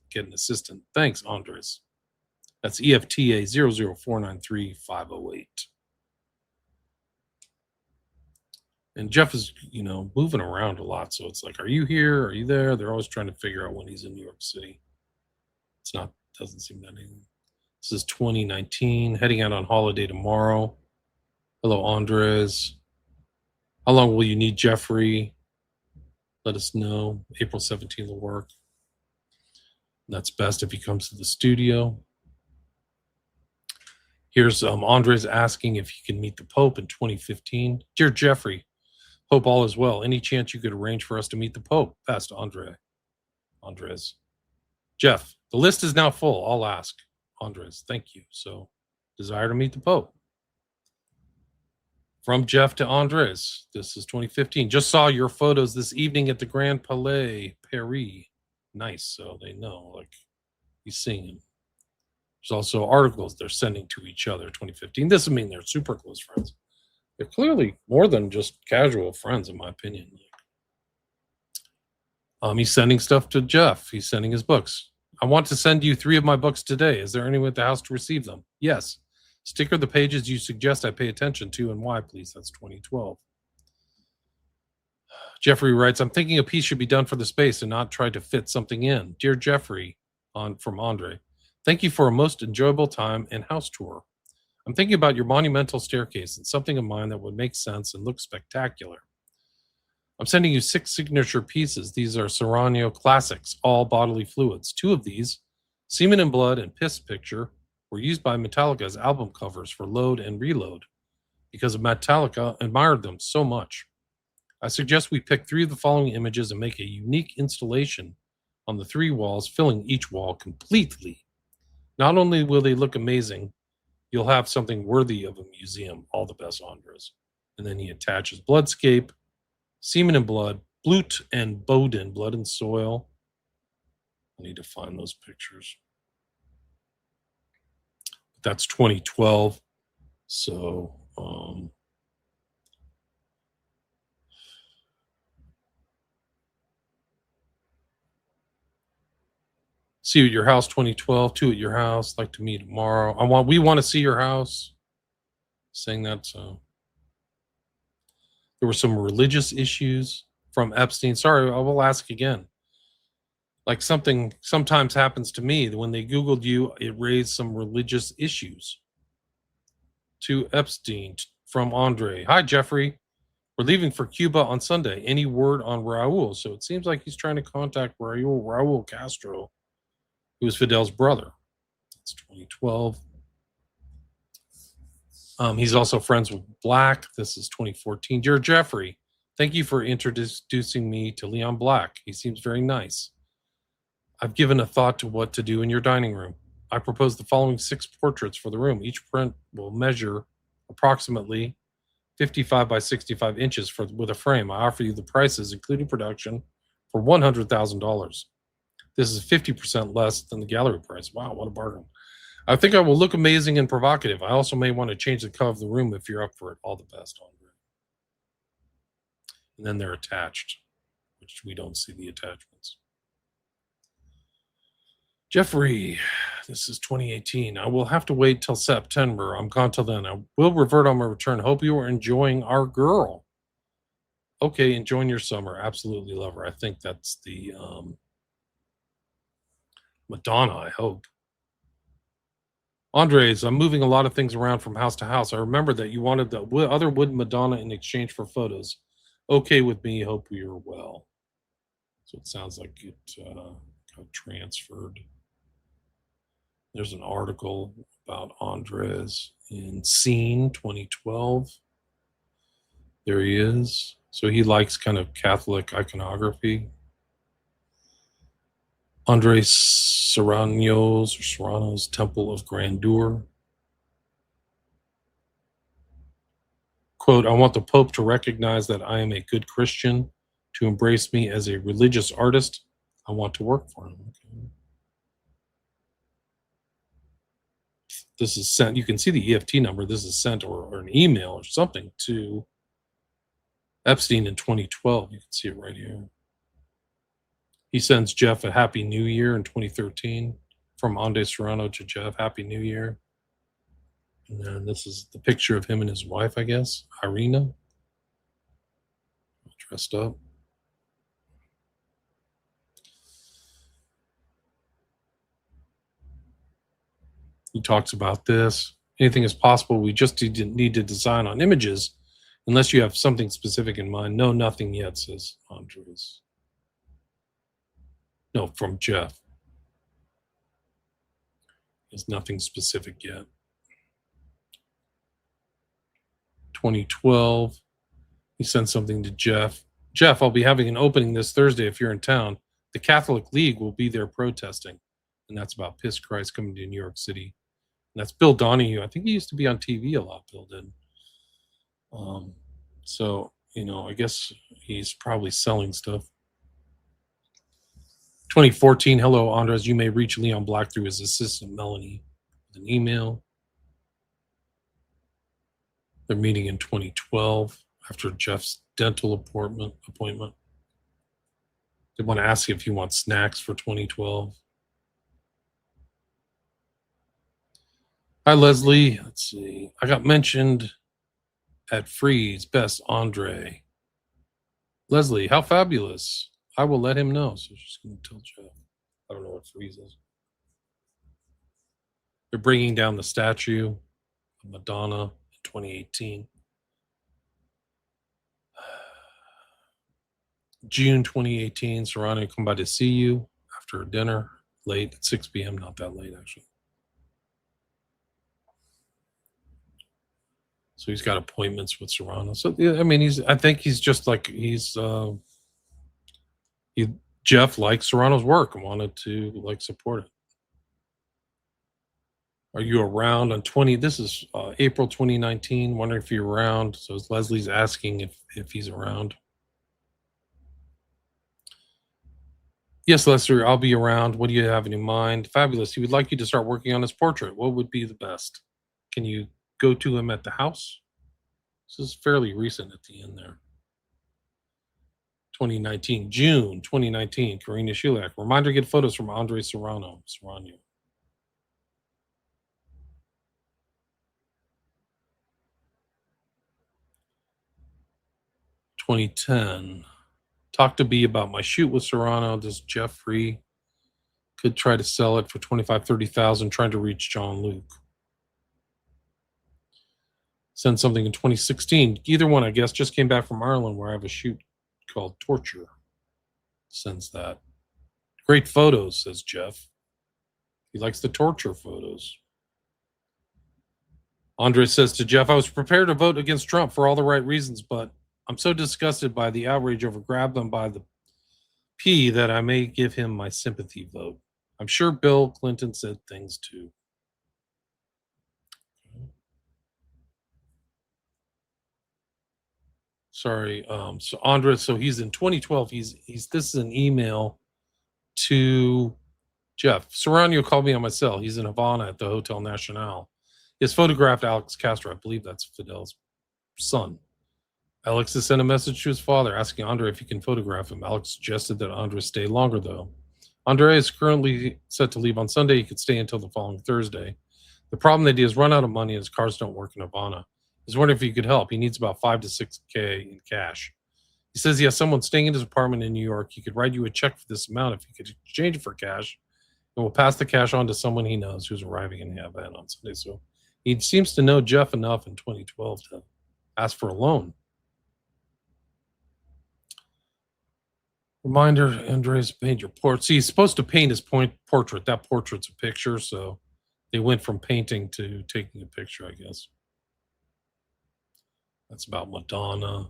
get an assistant. Thanks, Andres. That's EFTA 00493-508. And Jeff is, moving around a lot. So it's like, are you here? Are you there? They're always trying to figure out when he's in New York City. Doesn't seem that easy. This is 2019, heading out on holiday tomorrow. Hello, Andres. How long will you need, Jeffrey? Let us know. April 17th will work. That's best if he comes to the studio. Here's Andres asking if he can meet the Pope in 2015. Dear Jeffrey, hope all is well. Any chance you could arrange for us to meet the Pope? Best, Andres. Jeff, the list is now full. I'll ask. Andres, thank you. So, desire to meet the Pope. From Jeff to Andres. This is 2015. Just saw your photos this evening at the Grand Palais, Paris. Nice. So they know, like, he's seeing him. There's also articles they're sending to each other, 2015. This would mean they're super close friends. They're clearly more than just casual friends, in my opinion. He's sending stuff to Jeff. He's sending his books. I want to send you 3 of my books today. Is there anyone at the house to receive them? Yes. Sticker the pages you suggest I pay attention to and why, please. That's 2012. Jeffrey writes, I'm thinking a piece should be done for the space and not try to fit something in. Dear Jeffrey, from Andre, thank you for a most enjoyable time and house tour. I'm thinking about your monumental staircase and something of mine that would make sense and look spectacular. I'm sending you 6 signature pieces. These are Serrano classics, all bodily fluids. 2 of these, Semen and Blood and Piss Picture, were used by Metallica as album covers for Load and Reload because Metallica admired them so much. I suggest we pick 3 of the following images and make a unique installation on the 3 walls, filling each wall completely. Not only will they look amazing, you'll have something worthy of a museum. All the best, Andres. And then he attaches Bloodscape, Semen and Blood, Blut and Bowden, Blood and Soil. I need to find those pictures. That's 2012. So, see you at your house, 2012. 2 at your house. Like to meet tomorrow. We want to see your house. Saying that, so. There were some religious issues from Epstein. Sorry, I will ask again. Like something sometimes happens to me. When they Googled you, it raised some religious issues. To Epstein from Andre. Hi, Jeffrey. We're leaving for Cuba on Sunday. Any word on Raul? So it seems like he's trying to contact Raul Castro, who was Fidel's brother. That's 2012. He's also friends with Black. This is 2014. Dear Jeffrey, thank you for introducing me to Leon Black. He seems very nice. I've given a thought to what to do in your dining room. I propose the following 6 portraits for the room. Each print will measure approximately 55 by 65 inches with a frame. I offer you the prices, including production, for $100,000. This is 50% less than the gallery price. Wow, what a bargain. I think I will look amazing and provocative. I also may want to change the color of the room if you're up for it. All the best, Andre. And then they're attached, which we don't see the attachments. Jeffrey, this is 2018. I will have to wait till September. I'm gone till then. I will revert on my return. Hope you are enjoying our girl. Okay, enjoying your summer. Absolutely love her. I think that's the Madonna, I hope. Andres, I'm moving a lot of things around from house to house. I remember that you wanted the other wooden Madonna in exchange for photos. Okay with me. Hope you're well. So it sounds like it got transferred. There's an article about Andres in Scene 2012. There he is. So he likes kind of Catholic iconography. Andres Serrano's Temple of Grandeur. Quote, I want the Pope to recognize that I am a good Christian, to embrace me as a religious artist. I want to work for him. Okay. This is sent. You can see the EFT number. This is sent or an email or something to Epstein in 2012. You can see it right here. He sends Jeff a Happy New Year in 2013 from Andres Serrano to Jeff. Happy New Year. And then this is the picture of him and his wife, I guess, Irina, dressed up. He talks about this. Anything is possible. We just need to design on images unless you have something specific in mind. No, nothing yet, says Andres. No, from Jeff. There's nothing specific yet. 2012. He sent something to Jeff. Jeff, I'll be having an opening this Thursday if you're in town. The Catholic League will be there protesting. And that's about Piss Christ coming to New York City. And that's Bill Donahue. I think he used to be on TV a lot, Bill did. So, I guess he's probably selling stuff. 2014, hello, Andres. You may reach Leon Black through his assistant, Melanie, with an email. They're meeting in 2012 after Jeff's dental appointment. They want to ask you if you want snacks for 2012. Hi, Leslie. Let's see. I got mentioned at Freeze Best Andre. Leslie, how fabulous. I will let him know. So she's going to tell Jeff. I don't know what Freeze is. They're bringing down the statue of Madonna in 2018. June 2018, Serrano come by to see you after dinner, late at 6 p.m. Not that late, actually. So he's got appointments with Serrano. So I mean, I think he's just like Jeff likes Serrano's work and wanted to support it. Are you around on 20? This is April 2019. Wondering if you're around. So Leslie's asking if he's around. Yes, Lester, I'll be around. What do you have in mind? Fabulous. He would like you to start working on his portrait. What would be the best? Can you go to him at the house? This is fairly recent at the end there. 2019, June 2019, Karina Shulak. Reminder, get photos from Andre Serrano. 2010. Talk to B about my shoot with Serrano. Does Jeffrey could try to sell it for 25, 30,000, trying to reach John Luke. Send something in 2016. Either one, I guess, just came back from Ireland where I have a shoot called Torture. Sends that. Great photos, says Jeff. He likes the torture photos. Andre says to Jeff, I was prepared to vote against Trump for all the right reasons, but I'm so disgusted by the outrage over grab them by the P that I may give him my sympathy vote. I'm sure Bill Clinton said things too. Sorry. So Andres, so he's in 2012. He's this is an email to Jeff. Serrano called me on my cell. He's in Havana at the Hotel Nacional. He has photographed Alex Castro. I believe that's Fidel's son. Alex has sent a message to his father asking Andre if he can photograph him. Alex suggested that Andre stay longer, though. Andre is currently set to leave on Sunday. He could stay until the following Thursday. The problem that he has run out of money and his cars don't work in Havana. He's wondering if he could help. He needs about 5 to 6K in cash. He says he has someone staying in his apartment in New York. He could write you a check for this amount if he could exchange it for cash, and will pass the cash on to someone he knows who's arriving in Havana on Sunday. So he seems to know Jeff enough in 2012 to ask for a loan. Reminder, Andres, paint your portrait. See, he's supposed to paint his portrait. That portrait's a picture, so they went from painting to taking a picture, I guess. That's about Madonna.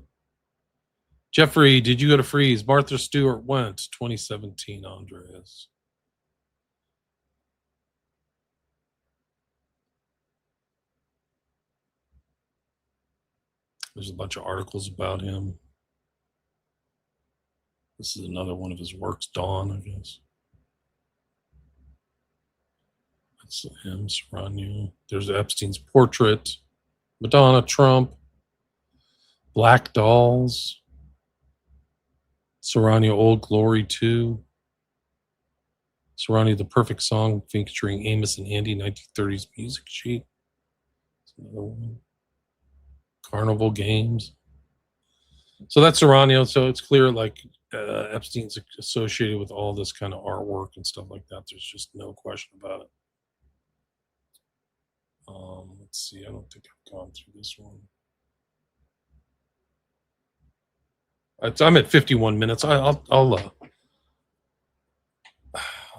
Jeffrey, did you go to Freeze? Martha Stewart went. 2017, Andres. There's a bunch of articles about him. This is another one of his works, Dawn, I guess. That's him, Serrano. There's Epstein's portrait. Madonna, Trump. Black Dolls. Serrano, Old Glory 2. Serrano, The Perfect Song, featuring Amos and Andy, 1930s music sheet. That's another one. Carnival Games. So that's Serrano. So it's clear, like, Epstein's associated with all this kind of artwork and stuff like that. There's just no question about it. Let's see. I don't think I've gone through this one. I'm at 51 minutes. I'll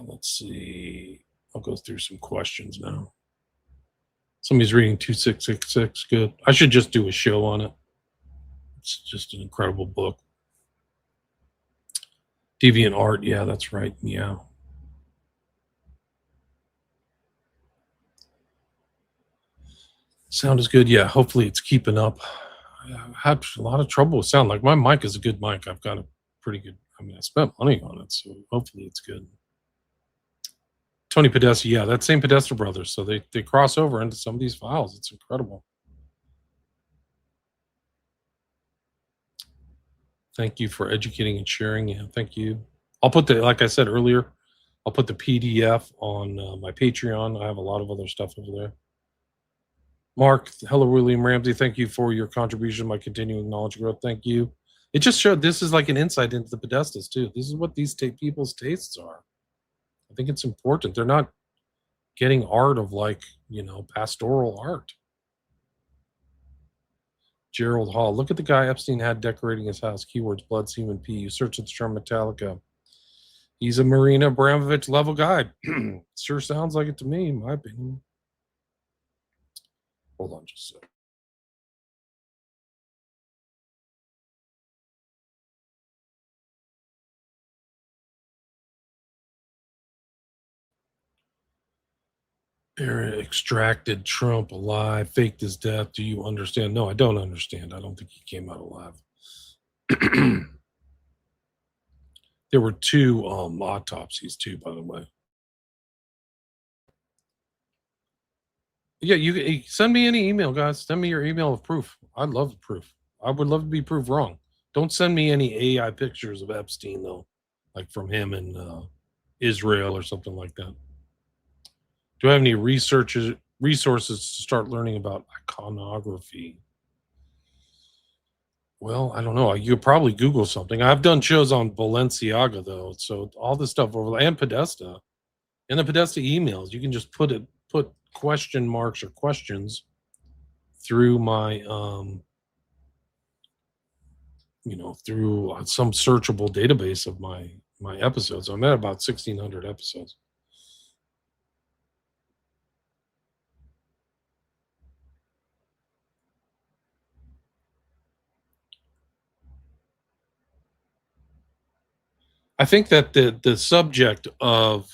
let's see. I'll go through some questions now. Somebody's reading 2666. Good. I should just do a show on it. It's just an incredible book. Deviant Art. Yeah, that's right. Yeah. Sound is good. Yeah, hopefully it's keeping up. I had a lot of trouble with sound. Like, my mic is a good mic. I've got a pretty good, I spent money on it, so hopefully it's good. Tony Podesta, yeah, that same Podesta brothers. So they cross over into some of these files. It's incredible. Thank you for educating and sharing. Yeah, thank you. I'll put like I said earlier, I'll put the PDF on my Patreon. I have a lot of other stuff over there. Mark, hello, William Ramsey. Thank you for your contribution, my continuing knowledge growth. Thank you. It just showed this is like an insight into the Podestas, too. This is what these people's tastes are. I think it's important. They're not getting art of, like, pastoral art. Gerald Hall. Look at the guy Epstein had decorating his house. Keywords, blood, semen, pee. You search the term Metallica. He's a Marina Abramovich level guy. Sure sounds like it to me, in my opinion. Hold on just a second. Extracted Trump alive, faked his death. Do you understand? No, I don't understand. I don't think he came out alive. There were 2 autopsies too, by the way. Yeah, you send me any email, guys. Send me your email of proof. I'd love the proof. I would love to be proved wrong. Don't send me any AI pictures of Epstein, though, like from him in Israel or something like that. Do I have any resources to start learning about iconography? Well, I don't know. You could probably Google something. I've done shows on Balenciaga, though, so all this stuff over, and Podesta, and the Podesta emails. You can just put question marks or questions through my through some searchable database of my episodes. I'm at about 1,600 episodes. I think that the subject of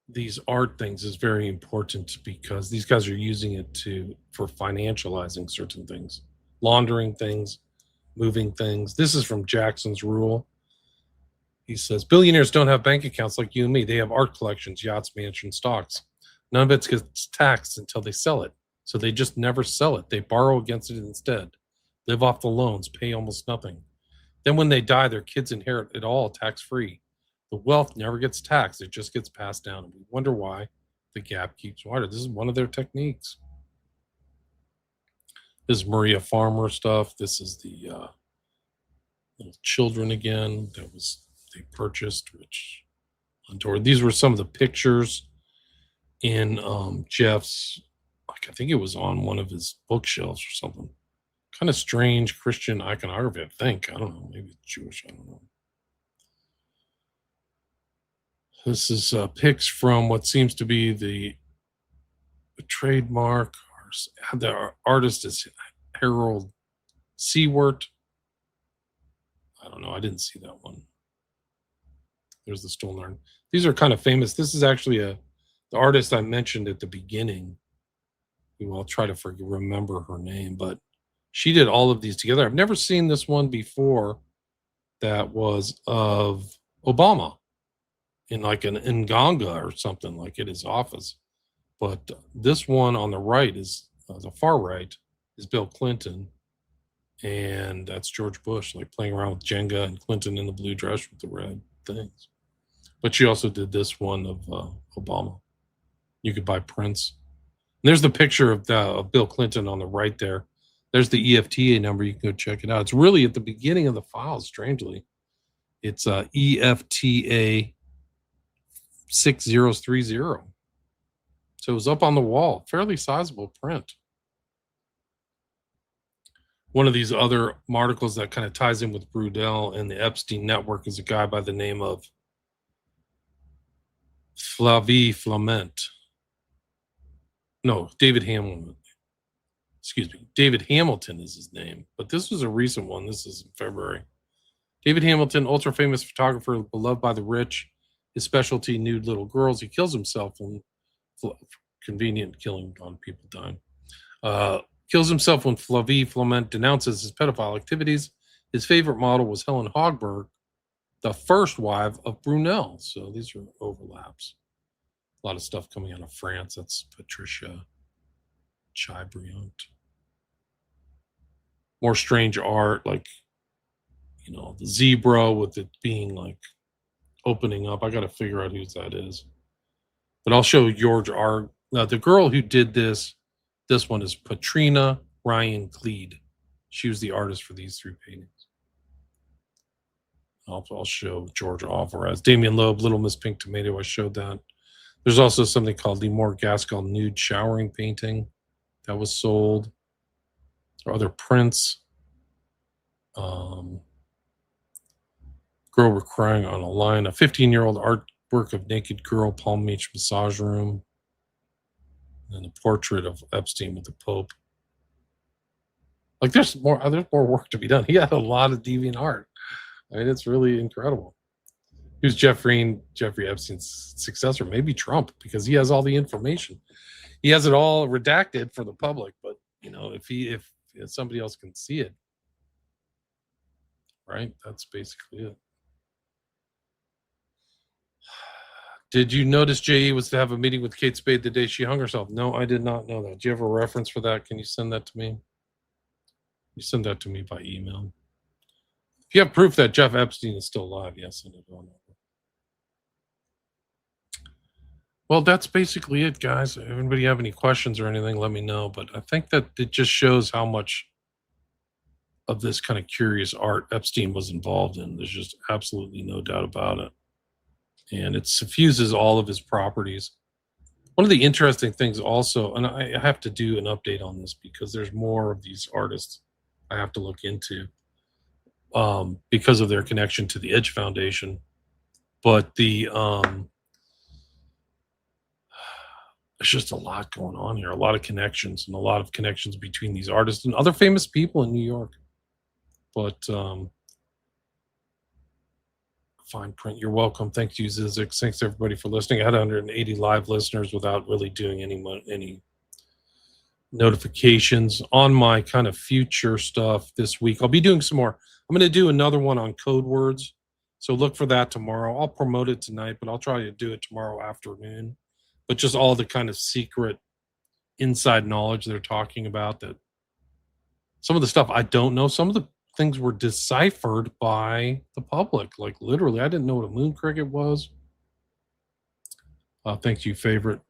these art things is very important because these guys are using it for financializing certain things, laundering things, moving things. This is from Jackson's Rule. He says, billionaires don't have bank accounts like you and me. They have art collections, yachts, mansions, stocks. None of it gets taxed until they sell it. So they just never sell it. They borrow against it instead, live off the loans, pay almost nothing. Then when they die, their kids inherit it all tax-free. The wealth never gets taxed. It just gets passed down. And we wonder why the gap keeps wider. This is one of their techniques. This is Maria Farmer stuff. This is the little children again that was they purchased, which untoward. These were some of the pictures in Jeff's, like I think it was on one of his bookshelves or something. Kind of strange Christian iconography, I think. I don't know, maybe it's Jewish, I don't know. This is pics from what seems to be the trademark. The artist is Harold Seward. I don't know. I didn't see that one. There's the stolen art. These are kind of famous. This is actually the artist I mentioned at the beginning. I'll try to remember her name, but she did all of these together. I've never seen this one before that was of Obama in like an Nganga or something, like at his office. But this one on the right is the far right is Bill Clinton. And that's George Bush, like playing around with Jenga, and Clinton in the blue dress with the red things. But she also did this one of Obama. You could buy prints. And there's the picture of Bill Clinton on the right there. There's the EFTA number. You can go check it out. It's really at the beginning of the file, strangely. It's EFTA 6030. So it was up on the wall. Fairly sizable print. One of these other articles that kind of ties in with Brudel and the Epstein network is a guy by the name of Flavie Flament. No, David Hamilton. Excuse me. David Hamilton is his name. But this was a recent one. This is in February. David Hamilton, ultra famous photographer, beloved by the rich. His specialty, nude little girls. He kills himself when convenient killing on people dying. Kills himself when Flavie Flament denounces his pedophile activities. His favorite model was Helen Hogberg, the first wife of Brunel. So these are overlaps. A lot of stuff coming out of France. That's Patricia Chabriant. More strange art, like, you know, the zebra with it being like opening up. I got to figure out whose that is. But I'll show George R. Now, the girl who did this one is Patrina Ryan Cleed. She was the artist for these three paintings. I'll show George Alvarez. Damien Loeb, Little Miss Pink Tomato, I showed that. There's also something called Lemore Gaskell Nude Showering Painting that was sold. There are other prints. Girl We're Crying on a Line. A 15-year-old artwork of naked girl, Palm Beach massage room. And a portrait of Epstein with the Pope. Like there's more work to be done. He had a lot of deviant art. I mean, it's really incredible. Who's Jeffrey Epstein's successor? Maybe Trump, because he has all the information. He has it all redacted for the public, but you know, if somebody else can see it, right? That's basically it. Did you notice J.E. was to have a meeting with Kate Spade the day she hung herself? No, I did not know that. Do you have a reference for that? Can you send that to me? You send that to me by email. If you have proof that Jeff Epstein is still alive, yes, send it on over. Well, that's basically it, guys. If anybody have any questions or anything, let me know. But I think that it just shows how much of this kind of curious art Epstein was involved in. There's just absolutely no doubt about it. And it suffuses all of his properties. One of the interesting things also, and I have to do an update on this because there's more of these artists I have to look into because of their connection to the Edge Foundation. But there's just a lot going on here, a lot of connections and a lot of connections between these artists and other famous people in New York. But fine print. You're welcome. Thank you, Zizix. Thanks everybody for listening. I had 180 live listeners without really doing any notifications on my kind of future stuff this week. I'll be doing some more. I'm going to do another one on code words. So look for that tomorrow. I'll promote it tonight, but I'll try to do it tomorrow afternoon. But just all the kind of secret inside knowledge they're talking about, that some of the stuff I don't know, some of the things were deciphered by the public. Like literally, I didn't know what a moon cricket was. Thank you, favorite.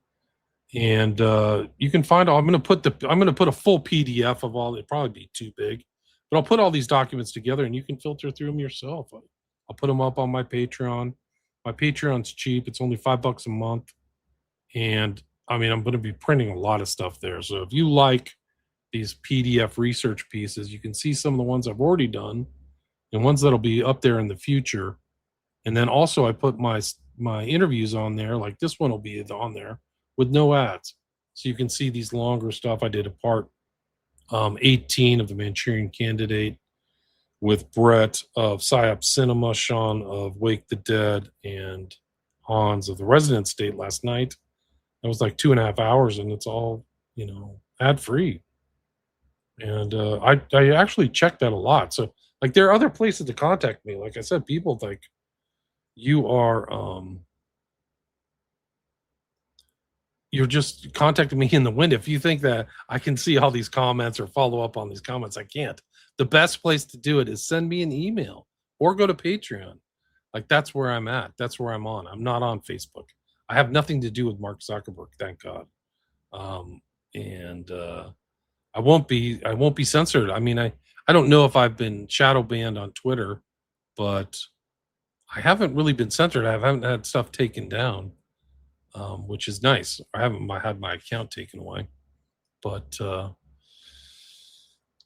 And you can find. I'm going to put a full PDF of all. It'd probably be too big, but I'll put all these documents together, and you can filter through them yourself. I'll put them up on my Patreon. My Patreon's cheap; it's only $5 a month, and I mean, I'm going to be printing a lot of stuff there. So if you like these PDF research pieces, you can see some of the ones I've already done, and ones that'll be up there in the future. And then also, I put my interviews on there. Like this one will be on there with no ads. So you can see these longer stuff. I did a part 18 of The Manchurian Candidate with Brett of PsyOps Cinema, Sean of Wake the Dead, and Hans of The Resident State last night. That was like 2.5 hours, and it's all, ad free. And I actually checked that a lot. So like there are other places to contact me. Like I said, people like you are you're just contacting me in the wind. If you think that I can see all these comments or follow up on these comments, I can't. The best place to do it is send me an email or go to Patreon. Like that's where I'm at. That's where I'm on. I'm not on Facebook. I have nothing to do with Mark Zuckerberg, thank God. And I won't be censored. I mean, I don't know if I've been shadow banned on Twitter, but I haven't really been censored. I haven't had stuff taken down. Which is nice. I haven't had my account taken away, but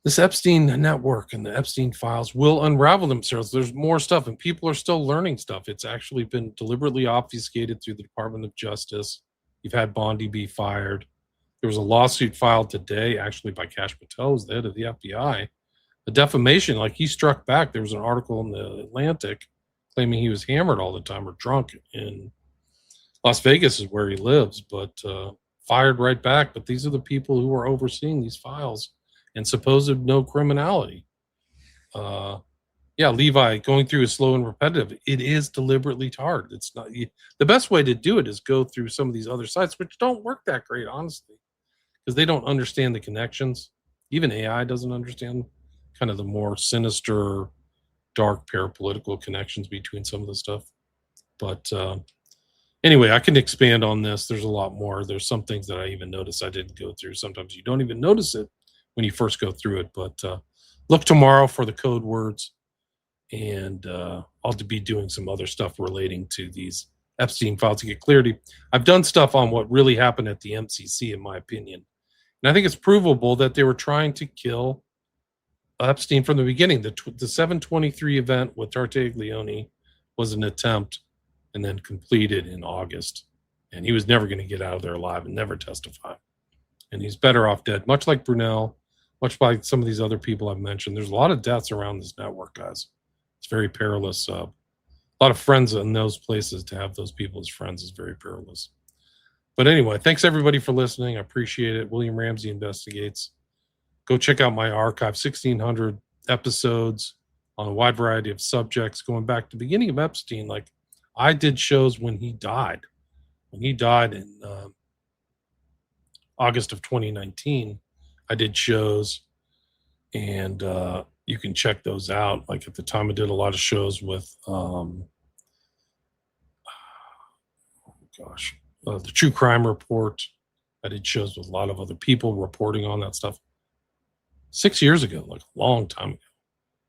this Epstein network and the Epstein files will unravel themselves. There's more stuff, and people are still learning stuff. It's actually been deliberately obfuscated through the Department of Justice. You've had Bondi be fired. There was a lawsuit filed today, actually by Kash Patel, who's the head of the FBI. The defamation, like he struck back. There was an article in the Atlantic claiming he was hammered all the time or drunk in Las Vegas is where he lives, but fired right back. But these are the people who are overseeing these files and supposed no criminality. Levi, going through is slow and repetitive. It is deliberately hard. It's not the best way to do it is go through some of these other sites, which don't work that great, honestly, because they don't understand the connections. Even AI doesn't understand kind of the more sinister, dark parapolitical connections between some of the stuff. But anyway, I can expand on this. There's a lot more. There's some things that I even noticed I didn't go through. Sometimes you don't even notice it when you first go through it. But look tomorrow for the code words. And I'll be doing some other stuff relating to these Epstein files to get clarity. I've done stuff on what really happened at the MCC, in my opinion. And I think it's provable that they were trying to kill Epstein from the beginning. The 723 event with Tartaglione was an attempt, and then completed in August. And he was never going to get out of there alive and never testify. And he's better off dead, much like Brunel, much like some of these other people I've mentioned. There's a lot of deaths around this network, guys. It's very perilous. A lot of friends in those places. To have those people as friends is very perilous. But anyway, thanks everybody for listening. I appreciate it. William Ramsey Investigates. Go check out my archive, 1,600 episodes on a wide variety of subjects, going back to the beginning of Epstein. Like, I did shows when he died. When he died in August of 2019, I did shows, and you can check those out. Like at the time, I did a lot of shows with, the True Crime Report. I did shows with a lot of other people reporting on that stuff 6 years ago, like a long time ago.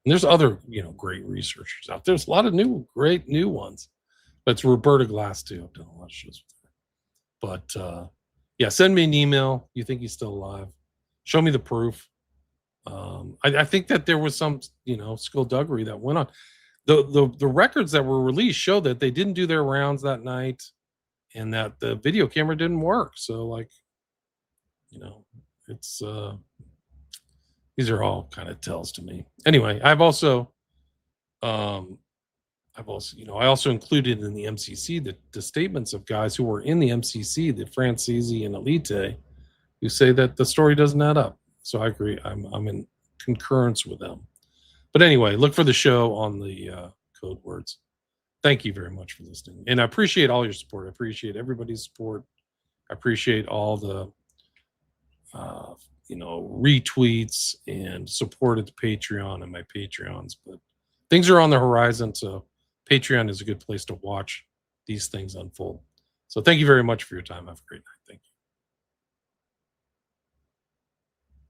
And there's other, great researchers out there. There's a lot of great new ones. But it's Roberta Glass too. I've done a lot of shows with her. But send me an email. You think he's still alive? Show me the proof. I think that there was some, skullduggery that went on. The records that were released show that they didn't do their rounds that night, and that the video camera didn't work. So, like, it's these are all kind of tells to me. Anyway, I also included in the MCC the statements of guys who were in the MCC, the Francesi and Elite, who say that the story doesn't add up. So I agree. I'm in concurrence with them. But anyway, look for the show on the code words. Thank you very much for listening. And I appreciate all your support. I appreciate everybody's support. I appreciate all the retweets and support at the Patreon and my Patreons. But things are on the horizon, so Patreon is a good place to watch these things unfold. So thank you very much for your time. Have a great night. Thank you.